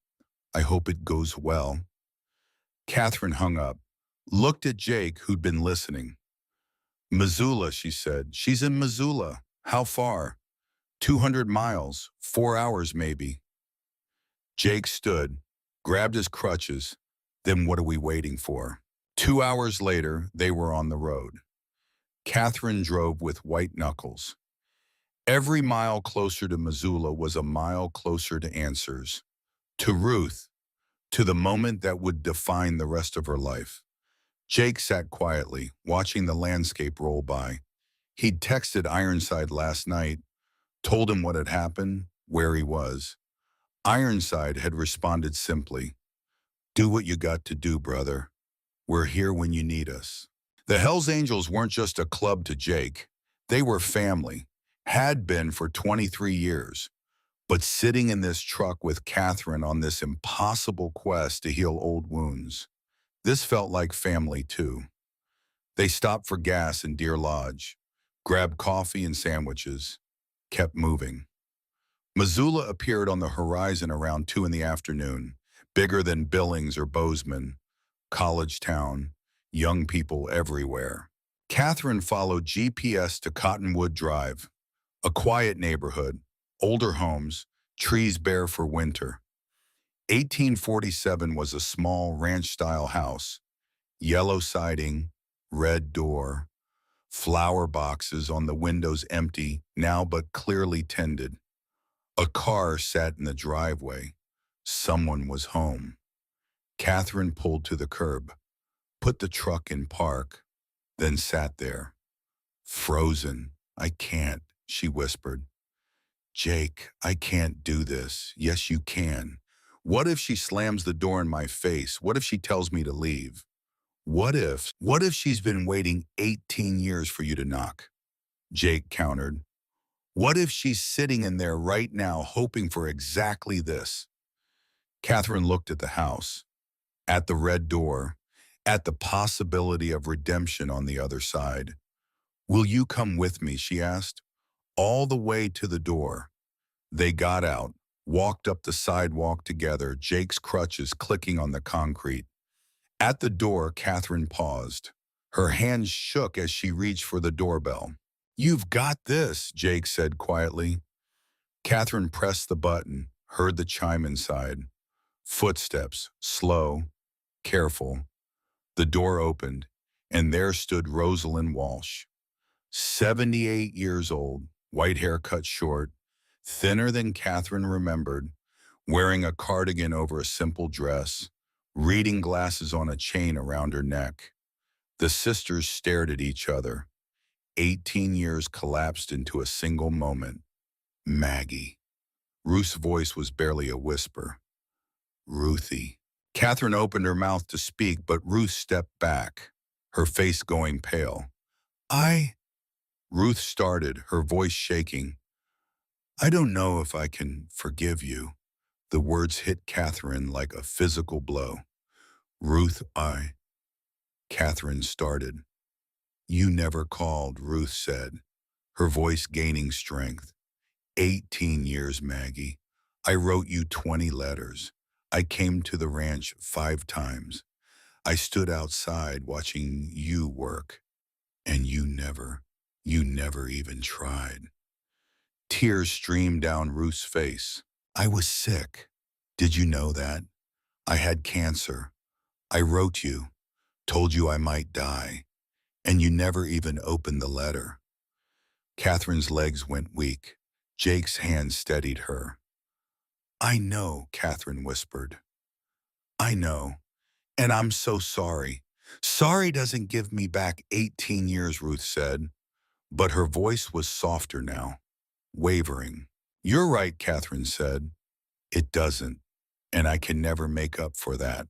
I hope it goes well. Catherine hung up, looked at Jake, who'd been listening. Missoula, she said. She's in Missoula. How far? 200 miles, 4 hours maybe. Jake stood, grabbed his crutches. Then what are we waiting for? 2 hours later, they were on the road. Catherine drove with white knuckles. Every mile closer to Missoula was a mile closer to answers. To Ruth, to the moment that would define the rest of her life. Jake sat quietly, watching the landscape roll by. He'd texted Ironside last night, told him what had happened, where he was. Ironside had responded simply, do what you got to do, brother. We're here when you need us. The Hells Angels weren't just a club to Jake. They were family, had been for 23 years. But sitting in this truck with Catherine on this impossible quest to heal old wounds, this felt like family too. They stopped for gas in Deer Lodge, grabbed coffee and sandwiches, kept moving. Missoula appeared on the horizon around 2 in the afternoon, bigger than Billings or Bozeman, college town, young people everywhere. Catherine followed GPS to Cottonwood Drive, a quiet neighborhood, older homes, trees bare for winter. 1847 was a small ranch-style house, yellow siding, red door, flower boxes on the windows empty, now but clearly tended. A car sat in the driveway. Someone was home. Catherine pulled to the curb, put the truck in park, then sat there. Frozen. I can't, she whispered. Jake, I can't do this. Yes, you can. What if she slams the door in my face? What if she tells me to leave? What if she's been waiting 18 years for you to knock? Jake countered. What if she's sitting in there right now hoping for exactly this? Catherine looked at the house, at the red door, at the possibility of redemption on the other side. Will you come with me, she asked, all the way to the door. They got out, walked up the sidewalk together, Jake's crutches clicking on the concrete. At the door, Catherine paused. Her hands shook as she reached for the doorbell. You've got this, Jake said quietly. Catherine pressed the button, heard the chime inside. Footsteps, slow, careful. The door opened, and there stood Rosalind Walsh. 78 years old, white hair cut short, thinner than Catherine remembered, wearing a cardigan over a simple dress, reading glasses on a chain around her neck. The sisters stared at each other. 18 years collapsed into a single moment. Maggie. Ruth's voice was barely a whisper. Ruthie. Catherine opened her mouth to speak, but Ruth stepped back, her face going pale. Ruth started, her voice shaking. I don't know if I can forgive you. The words hit Catherine like a physical blow. Ruth, Catherine started. You never called, Ruth said, her voice gaining strength. 18 years, Maggie. I wrote you 20 letters. I came to the ranch 5 times. I stood outside watching you work, and you never even tried. Tears streamed down Ruth's face. I was sick. Did you know that? I had cancer. I wrote you, told you I might die, and you never even opened the letter. Catherine's legs went weak. Jake's hand steadied her. I know, Catherine whispered. I know, and I'm so sorry. Sorry doesn't give me back 18 years, Ruth said, but her voice was softer now, wavering. You're right, Catherine said. It doesn't, and I can never make up for that.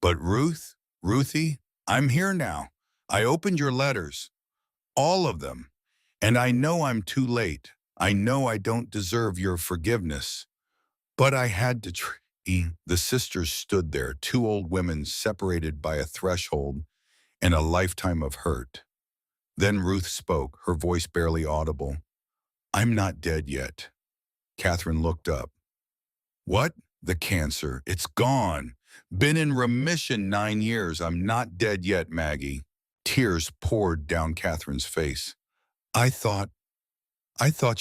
But Ruthie, I'm here now. I opened your letters, all of them, and I know I'm too late. I know I don't deserve your forgiveness, but I had to try. The sisters stood there, 2 old women separated by a threshold and a lifetime of hurt. Then Ruth spoke, her voice barely audible. I'm not dead yet. Catherine looked up. What? The cancer. It's gone. Been in remission 9 years. I'm not dead yet, Maggie. Tears poured down Catherine's face. I thought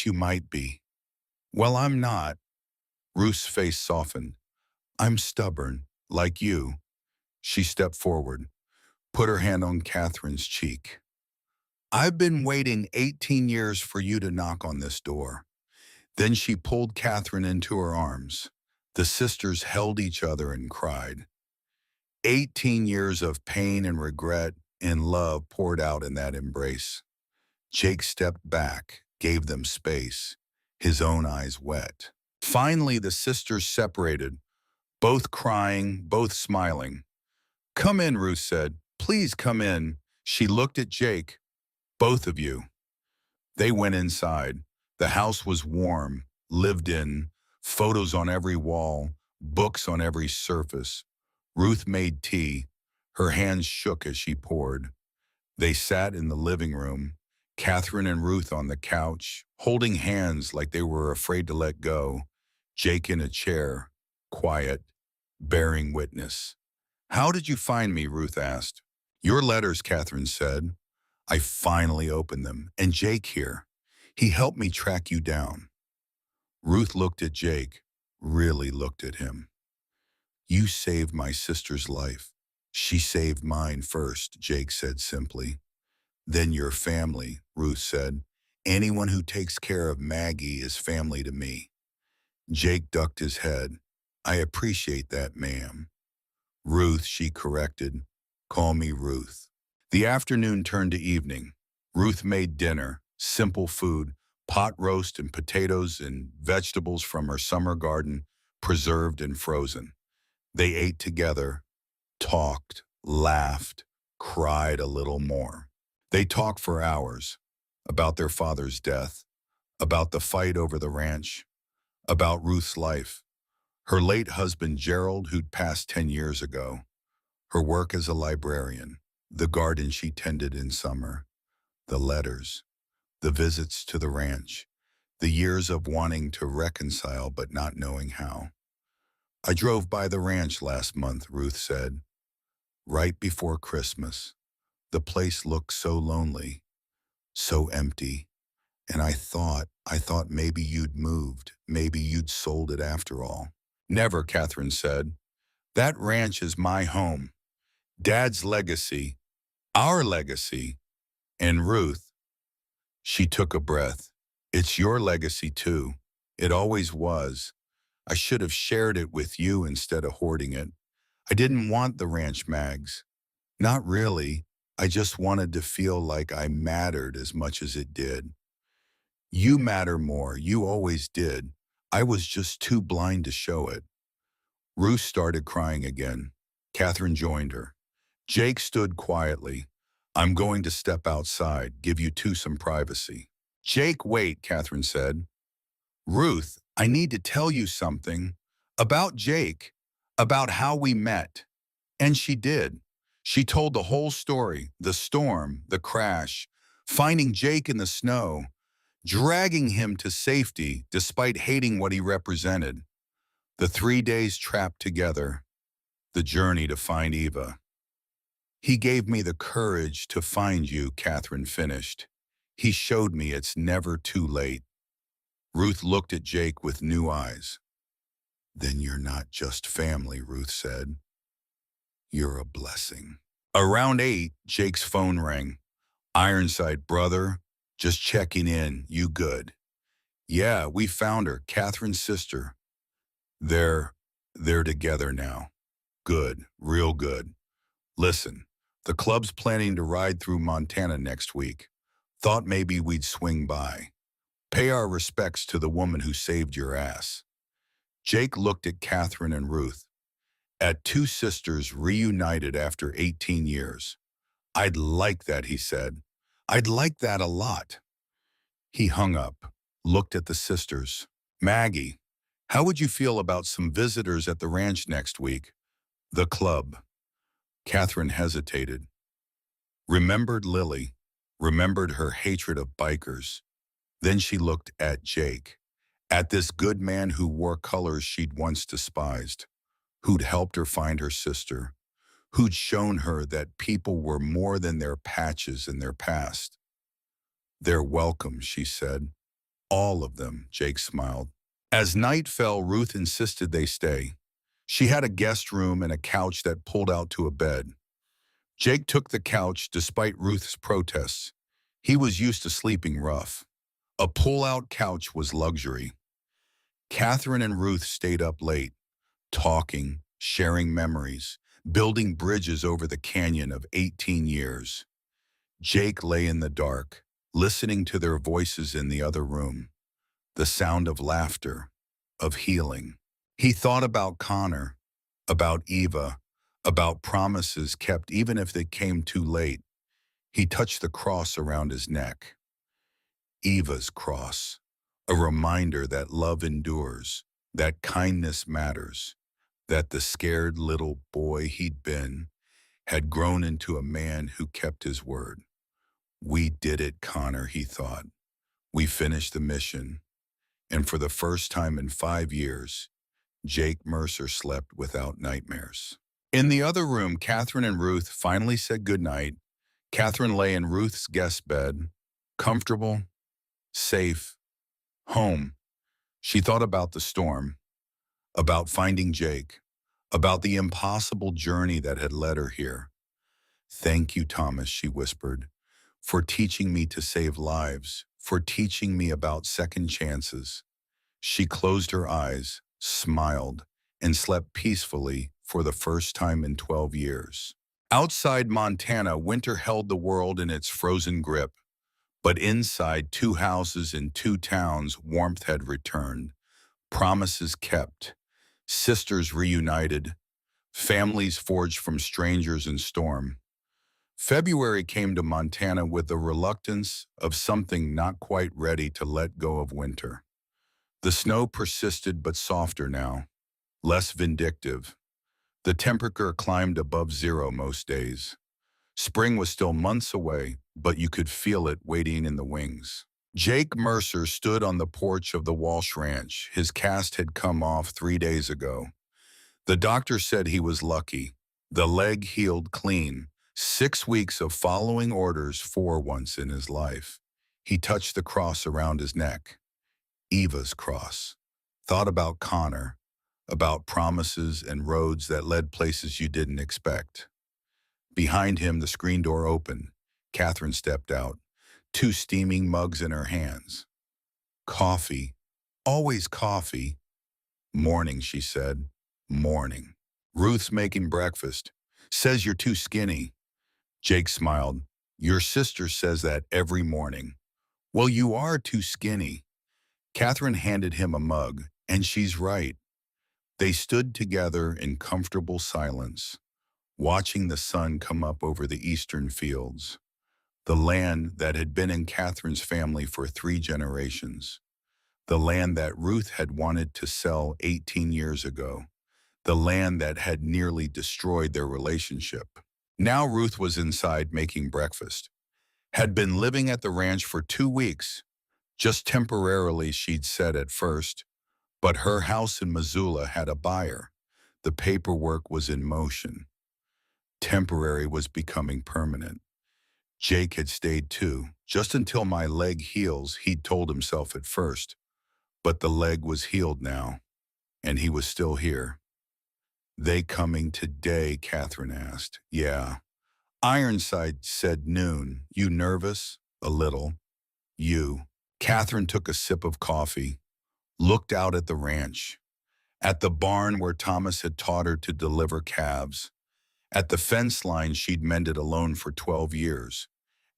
you might be. Well, I'm not. Ruth's face softened. I'm stubborn, like you. She stepped forward, put her hand on Catherine's cheek. I've been waiting 18 years for you to knock on this door. Then she pulled Catherine into her arms. The sisters held each other and cried. 18 years of pain and regret and love poured out in that embrace. Jake stepped back, gave them space, his own eyes wet. Finally, the sisters separated, both crying, both smiling. Come in, Ruth said. Please come in. She looked at Jake. Both of you. They went inside. The house was warm, lived in, photos on every wall, books on every surface. Ruth made tea. Her hands shook as she poured. They sat in the living room, Catherine and Ruth on the couch, holding hands like they were afraid to let go. Jake in a chair, quiet, bearing witness. How did you find me? Ruth asked. Your letters, Catherine said. I finally opened them, and Jake here. He helped me track you down. Ruth looked at Jake, really looked at him. You saved my sister's life. She saved mine first, Jake said simply. Then your family, Ruth said. Anyone who takes care of Maggie is family to me. Jake ducked his head. I appreciate that, ma'am. Ruth, she corrected. Call me Ruth. The afternoon turned to evening. Ruth made dinner, simple food, pot roast and potatoes and vegetables from her summer garden, preserved and frozen. They ate together, talked, laughed, cried a little more. They talked for hours about their father's death, about the fight over the ranch, about Ruth's life, her late husband Gerald, who'd passed 10 years ago, her work as a librarian, the garden she tended in summer, the letters, the visits to the ranch, the years of wanting to reconcile but not knowing how. I drove by the ranch last month, Ruth said, right before Christmas. The place looked so lonely, so empty, and I thought maybe you'd moved, maybe you'd sold it after all. Never, Catherine said. That ranch is my home, Dad's legacy, our legacy. And Ruth, she took a breath. It's your legacy too. It always was. I should have shared it with you instead of hoarding it. I didn't want the ranch mags. Not really. I just wanted to feel like I mattered as much as it did. You matter more. You always did. I was just too blind to show it. Ruth started crying again. Catherine joined her. Jake stood quietly. I'm going to step outside, give you two some privacy. Jake, wait, Catherine said. Ruth, I need to tell you something about Jake, about how we met. And she did. She told the whole story, the storm, the crash, finding Jake in the snow, dragging him to safety despite hating what he represented, the 3 days trapped together, the journey to find Eva. He gave me the courage to find you, Catherine finished. He showed me it's never too late. Ruth looked at Jake with new eyes. Then you're not just family, Ruth said. You're a blessing. Around 8, Jake's phone rang. Ironside, brother, just checking in, you good? Yeah, we found her, Catherine's sister. They're together now. Good, real good. Listen, the club's planning to ride through Montana next week. Thought maybe we'd swing by. Pay our respects to the woman who saved your ass. Jake looked at Catherine and Ruth, at two sisters reunited after 18 years. I'd like that, he said. I'd like that a lot. He hung up, looked at the sisters. Maggie, how would you feel about some visitors at the ranch next week? The club. Catherine hesitated. Remembered Lily, remembered her hatred of bikers. Then she looked at Jake, at this good man who wore colors she'd once despised, who'd helped her find her sister, who'd shown her that people were more than their patches in their past. They're welcome, she said. All of them, Jake smiled. As night fell, Ruth insisted they stay. She had a guest room and a couch that pulled out to a bed. Jake took the couch despite Ruth's protests. He was used to sleeping rough. A pull-out couch was luxury. Catherine and Ruth stayed up late, talking, sharing memories, building bridges over the canyon of 18 years. Jake lay in the dark, listening to their voices in the other room, the sound of laughter, of healing. He thought about Connor, about Eva, about promises kept even if they came too late. He touched the cross around his neck. Eva's cross, a reminder that love endures, that kindness matters, that the scared little boy he'd been had grown into a man who kept his word. We did it, Connor, he thought. We finished the mission. And for the first time in 5 years, Jake Mercer slept without nightmares. In the other room, Catherine and Ruth finally said goodnight. Catherine lay in Ruth's guest bed, comfortable, safe, home. She thought about the storm, about finding Jake, about the impossible journey that had led her here. Thank you, Thomas, she whispered, for teaching me to save lives, for teaching me about second chances. She closed her eyes, smiled, and slept peacefully for the first time in 12 years. Outside Montana, winter held the world in its frozen grip, but inside 2 houses in 2 towns, warmth had returned, promises kept, Sisters reunited, families forged from strangers in storm. February came to Montana with the reluctance of something not quite ready to let go of winter. The snow persisted but softer now, less vindictive. The temperature climbed above zero most days. Spring was still months away, but you could feel it waiting in the wings. Jake Mercer stood on the porch of the Walsh Ranch. His cast had come off 3 days ago. The doctor said he was lucky. The leg healed clean. 6 weeks of following orders for once in his life. He touched the cross around his neck. Eva's cross. Thought about Connor, about promises and roads that led places you didn't expect. Behind him, the screen door opened. Catherine stepped out, 2 steaming mugs in her hands. Coffee. Always coffee. Morning, she said. Morning. Ruth's making breakfast. Says you're too skinny. Jake smiled. Your sister says that every morning. Well, you are too skinny. Catherine handed him a mug, and she's right. They stood together in comfortable silence, watching the sun come up over the eastern fields, the land that had been in Catherine's family for 3 generations, the land that Ruth had wanted to sell 18 years ago, the land that had nearly destroyed their relationship. Now Ruth was inside making breakfast, had been living at the ranch for 2 weeks, just temporarily she'd said at first, but her house in Missoula had a buyer. The paperwork was in motion. Temporary was becoming permanent. Jake had stayed too, just until my leg heals, he'd told himself at first. But the leg was healed now, and he was still here. They coming today, Catherine asked. Yeah. Ironside said noon. You nervous? A little. You. Catherine took a sip of coffee, looked out at the ranch, at the barn where Thomas had taught her to deliver calves, at the fence line she'd mended alone for 12 years,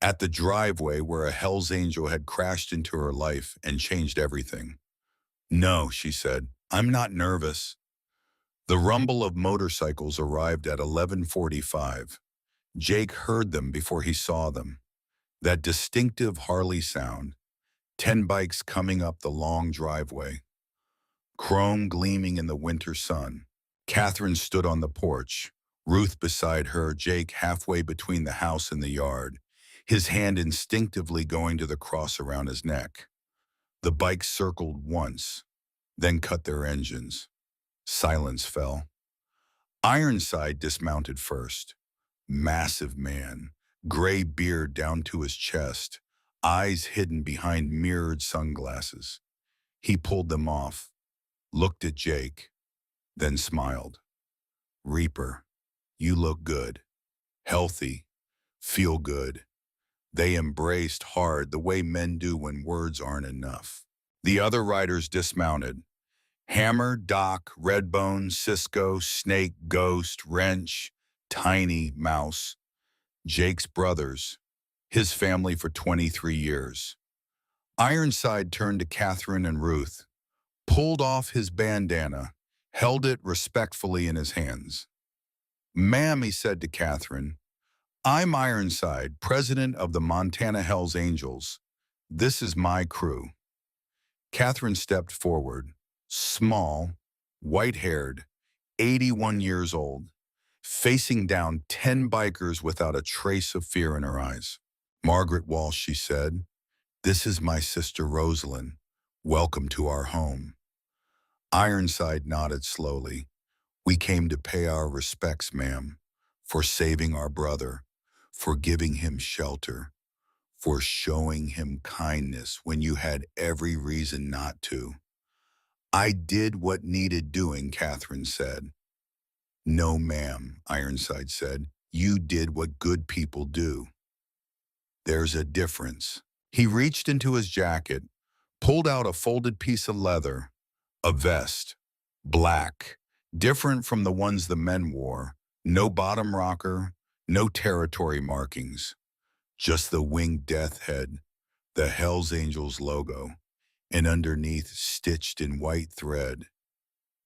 at the driveway where a Hell's Angel had crashed into her life and changed everything. No, she said, I'm not nervous. The rumble of motorcycles arrived at 11:45. Jake heard them before he saw them. That distinctive Harley sound, 10 bikes coming up the long driveway, chrome gleaming in the winter sun. Catherine stood on the porch, Ruth beside her, Jake halfway between the house and the yard, his hand instinctively going to the cross around his neck. The bikes circled once, then cut their engines. Silence fell. Ironside dismounted first. Massive man, gray beard down to his chest, eyes hidden behind mirrored sunglasses. He pulled them off, looked at Jake, then smiled. Reaper, you look good, healthy, feel good. They embraced hard the way men do when words aren't enough. The other riders dismounted. Hammer, Doc, Redbone, Cisco, Snake, Ghost, Wrench, Tiny, Mouse, Jake's brothers, his family for 23 years. Ironside turned to Catherine and Ruth, pulled off his bandana, held it respectfully in his hands. Ma'am, he said to Catherine, I'm Ironside, president of the Montana Hells Angels. This is my crew. Catherine stepped forward, small, white-haired, 81 years old, facing down 10 bikers without a trace of fear in her eyes. Margaret Walsh, she said, this is my sister Rosalind. Welcome to our home. Ironside nodded slowly. We came to pay our respects, ma'am, for saving our brother, for giving him shelter, for showing him kindness when you had every reason not to. I did what needed doing, Catherine said. No, ma'am, Ironside said. You did what good people do. There's a difference. He reached into his jacket, pulled out a folded piece of leather, a vest, black, different from the ones the men wore, no bottom rocker, no territory markings, just the winged death head, the Hells Angels logo, and underneath, stitched in white thread,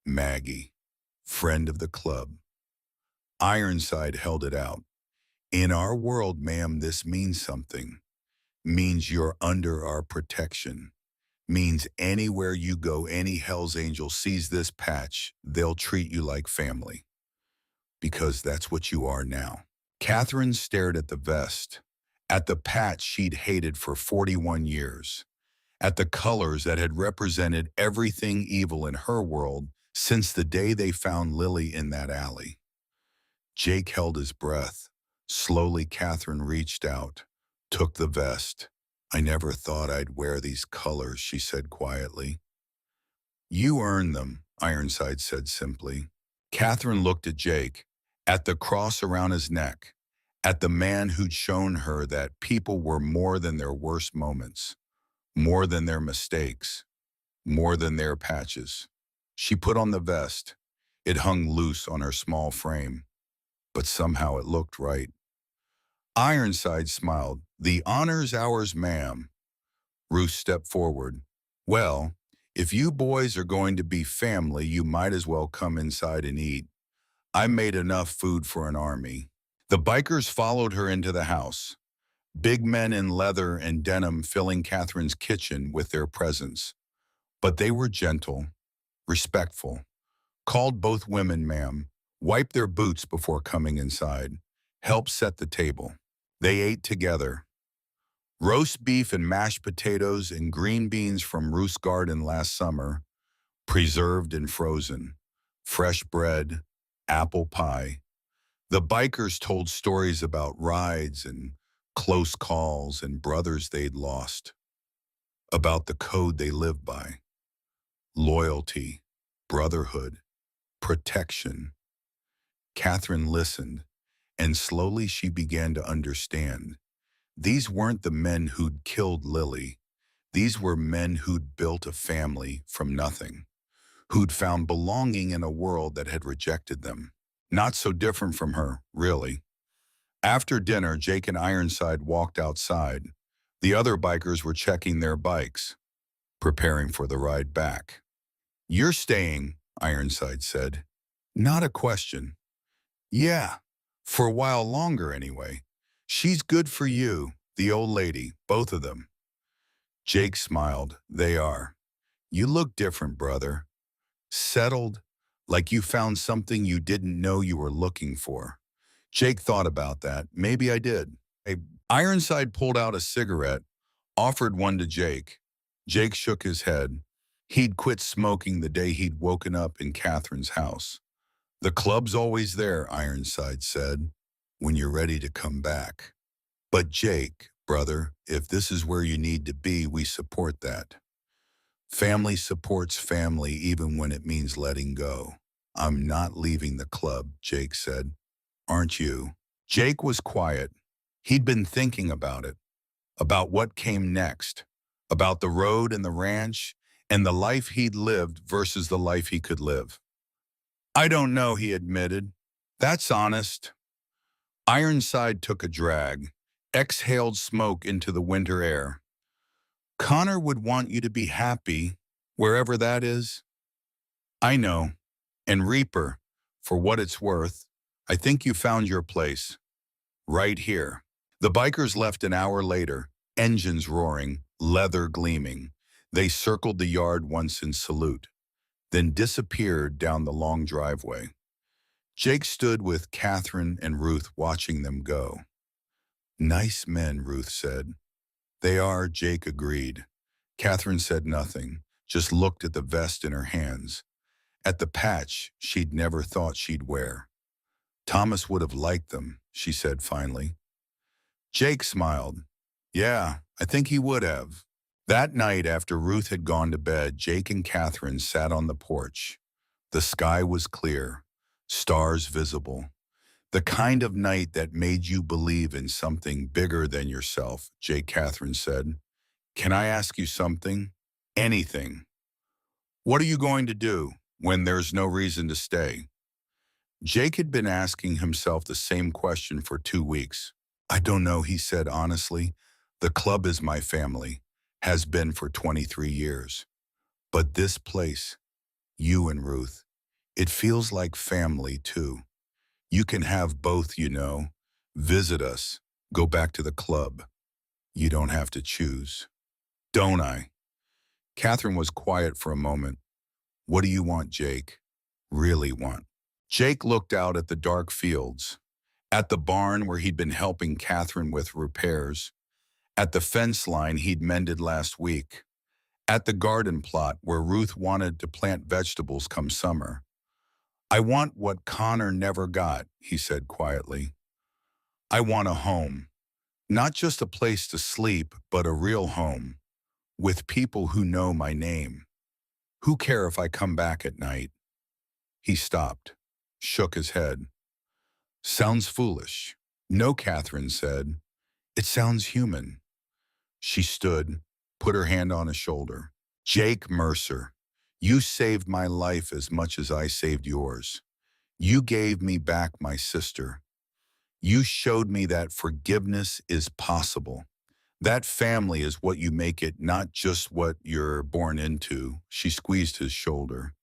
Maggie, friend of the club. Ironside held it out. In our world, ma'am, this means something. Means you're under our protection. Means anywhere you go, any Hell's Angel sees this patch, they'll treat you like family. Because that's what you are now. Catherine stared at the vest, at the patch she'd hated for 41 years, at the colors that had represented everything evil in her world since the day they found Lily in that alley. Jake held his breath. Slowly, Catherine reached out, took the vest. I never thought I'd wear these colors, she said quietly. You earned them, Ironside said simply. Catherine looked at Jake, at the cross around his neck, at the man who'd shown her that people were more than their worst moments, more than their mistakes, more than their patches. She put on the vest. It hung loose on her small frame, but somehow it looked right. Ironside smiled. The honor's ours, ma'am. Ruth stepped forward. Well, if you boys are going to be family, you might as well come inside and eat. I made enough food for an army. The bikers followed her into the house, big men in leather and denim filling Catherine's kitchen with their presence. But they were gentle, respectful, called both women ma'am, wiped their boots before coming inside, helped set the table. They ate together. Roast beef and mashed potatoes and green beans from Ruth's garden last summer, preserved and frozen, fresh bread, apple pie. The bikers told stories about rides and close calls and brothers they'd lost, about the code they lived by, loyalty, brotherhood, protection. Catherine listened, and slowly she began to understand. These weren't the men who'd killed Lily. These were men who'd built a family from nothing, who'd found belonging in a world that had rejected them. Not so different from her, really. After dinner, Jake and Ironside walked outside. The other bikers were checking their bikes, preparing for the ride back. You're staying, Ironside said. Not a question. Yeah, for a while longer anyway. She's good for you, the old lady, both of them. Jake smiled. They are. You look different, brother. Settled, like you found something you didn't know you were looking for. Jake thought about that. Maybe I did. Ironside pulled out a cigarette, offered one to Jake. Jake shook his head. He'd quit smoking the day he'd woken up in Catherine's house. The club's always there, Ironside said, when you're ready to come back. But Jake, brother, if this is where you need to be, we support that. Family supports family even when it means letting go. I'm not leaving the club, Jake said. Aren't you? Jake was quiet. He'd been thinking about it, about what came next, about the road and the ranch, and the life he'd lived versus the life he could live. I don't know, he admitted. That's honest. Ironside took a drag, exhaled smoke into the winter air. Connor would want you to be happy, wherever that is. I know. And Reaper, for what it's worth, I think you found your place. Right here. The bikers left an hour later, engines roaring, leather gleaming. They circled the yard once in salute, then disappeared down the long driveway. Jake stood with Catherine and Ruth watching them go. Nice men, Ruth said. They are, Jake agreed. Catherine said nothing, just looked at the vest in her hands, at the patch she'd never thought she'd wear. Thomas would have liked them, she said finally. Jake smiled. Yeah, I think he would have. That night after Ruth had gone to bed, Jake and Catherine sat on the porch. The sky was clear, stars visible. The kind of night that made you believe in something bigger than yourself, Catherine said. Can I ask you something? Anything. What are you going to do when there's no reason to stay? Jake had been asking himself the same question for 2 weeks. I don't know, he said honestly. The club is my family, has been for 23 years. But this place, you and Ruth, It feels like family, too. You can have both, you know. Visit us. Go back to the club. You don't have to choose. Don't I? Catherine was quiet for a moment. What do you want, Jake? Really want? Jake looked out at the dark fields, at the barn where he'd been helping Catherine with repairs, at the fence line he'd mended last week, at the garden plot where Ruth wanted to plant vegetables come summer. I want what Connor never got, he said quietly. I want a home, not just a place to sleep, but a real home, with people who know my name, who care if I come back at night. He stopped, shook his head. Sounds foolish. No, Catherine said. It sounds human. She stood, put her hand on his shoulder. Jake Mercer, you saved my life as much as I saved yours. You gave me back my sister. You showed me that forgiveness is possible. That family is what you make it, not just what you're born into. She squeezed his shoulder.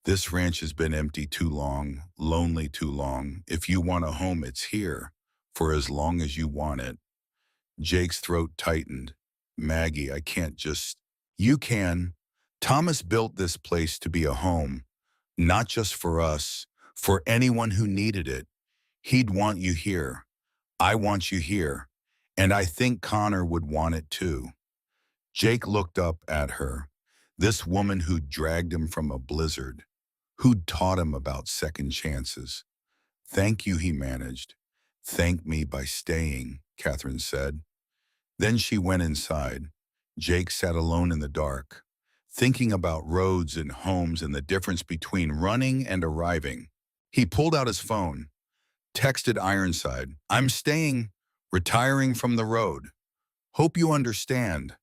This ranch has been empty too long, lonely too long. If you want a home, it's here, for as long as you want it. Jake's throat tightened. Maggie, I can't just... You can. Thomas built this place to be a home, not just for us, for anyone who needed it. He'd want you here. I want you here. And I think Connor would want it too. Jake looked up at her, this woman who'd dragged him from a blizzard, who'd taught him about second chances. Thank you, he managed. Thank me by staying, Catherine said. Then she went inside. Jake sat alone in the dark, thinking about roads and homes and the difference between running and arriving. He pulled out his phone, texted Ironside, I'm staying, retiring from the road. Hope you understand.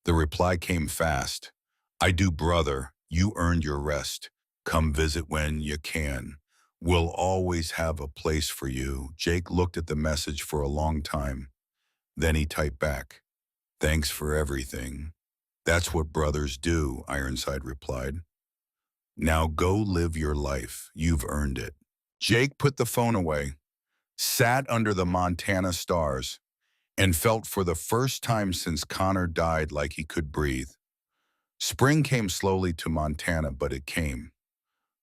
The reply came fast. I do, brother. You earned your rest. Come visit when you can. We'll always have a place for you. Jake looked at the message for a long time. Then he typed back, thanks for everything. That's what brothers do, Ironside replied. Now go live your life. You've earned it. Jake put the phone away, sat under the Montana stars, and felt for the first time since Connor died like he could breathe. Spring came slowly to Montana, but it came.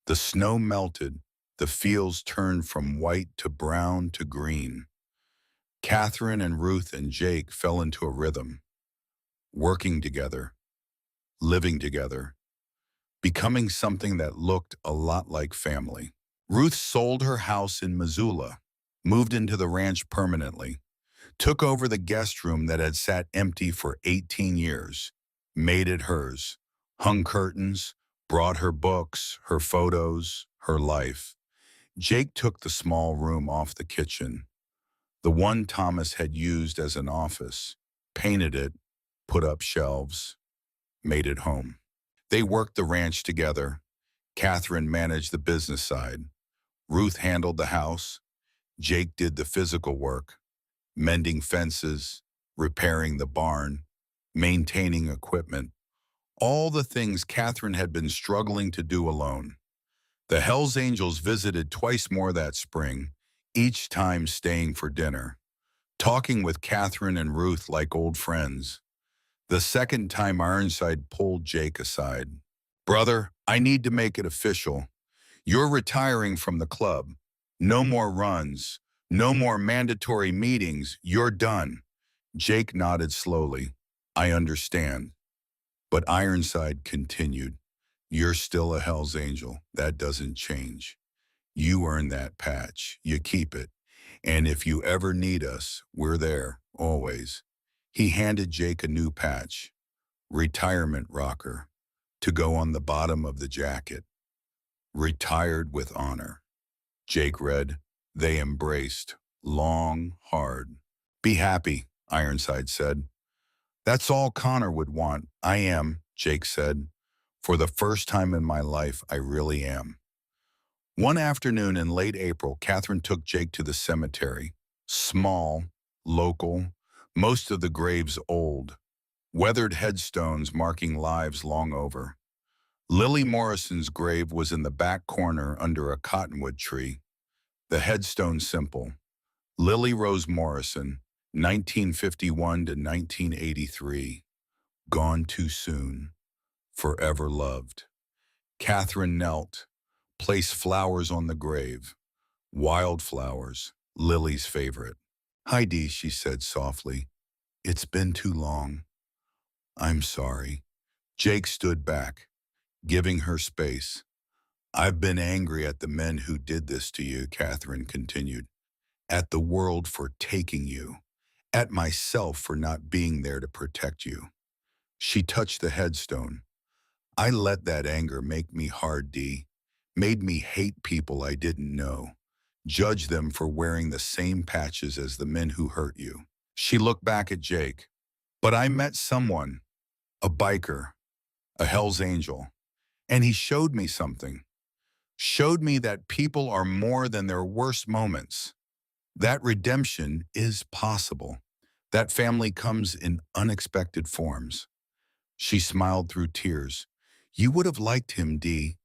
The snow melted, the fields turned from white to brown to green. Catherine and Ruth and Jake fell into a rhythm, working together, living together, becoming something that looked a lot like family. Ruth sold her house in Missoula, moved into the ranch permanently, took over the guest room that had sat empty for 18 years, made it hers, hung curtains, brought her books, her photos, her life. Jake took the small room off the kitchen, the one Thomas had used as an office, painted it, put up shelves, made it home. They worked the ranch together. Catherine managed the business side. Ruth handled the house. Jake did the physical work, mending fences, repairing the barn, maintaining equipment, all the things Catherine had been struggling to do alone. The Hells Angels visited twice more that spring, each time staying for dinner, talking with Catherine and Ruth like old friends. The second time Ironside pulled Jake aside. Brother, I need to make it official. You're retiring from the club. No more runs. No more mandatory meetings. You're done. Jake nodded slowly. I understand. But Ironside continued. You're still a Hells Angel. That doesn't change. You earn that patch. You keep it. And if you ever need us, we're there, always. He handed Jake a new patch, retirement rocker, to go on the bottom of the jacket. Retired with honor. Jake read. They embraced. Long, hard. Be happy, Ironside said. That's all Connor would want. I am, Jake said. For the first time in my life, I really am. One afternoon in late April, Catherine took Jake to the cemetery. Small, local, most of the graves old, weathered headstones marking lives long over. Lily Morrison's grave was in the back corner under a cottonwood tree. The headstone simple. Lily Rose Morrison, 1951 to 1983. Gone too soon. Forever loved. Catherine knelt. Placed flowers on the grave. Wildflowers. Lily's favorite. Heidi, she said softly. It's been too long. I'm sorry. Jake stood back, giving her space. I've been angry at the men who did this to you, Catherine continued. At the world for taking you. At myself for not being there to protect you. She touched the headstone. I let that anger make me hard, Dee. Made me hate people I didn't know. Judge them for wearing the same patches as the men who hurt you. She looked back at Jake. But I met someone, a biker, a Hell's Angel, and he showed me something. Showed me that people are more than their worst moments. That redemption is possible. That family comes in unexpected forms. She smiled through tears. You would have liked him, Dee.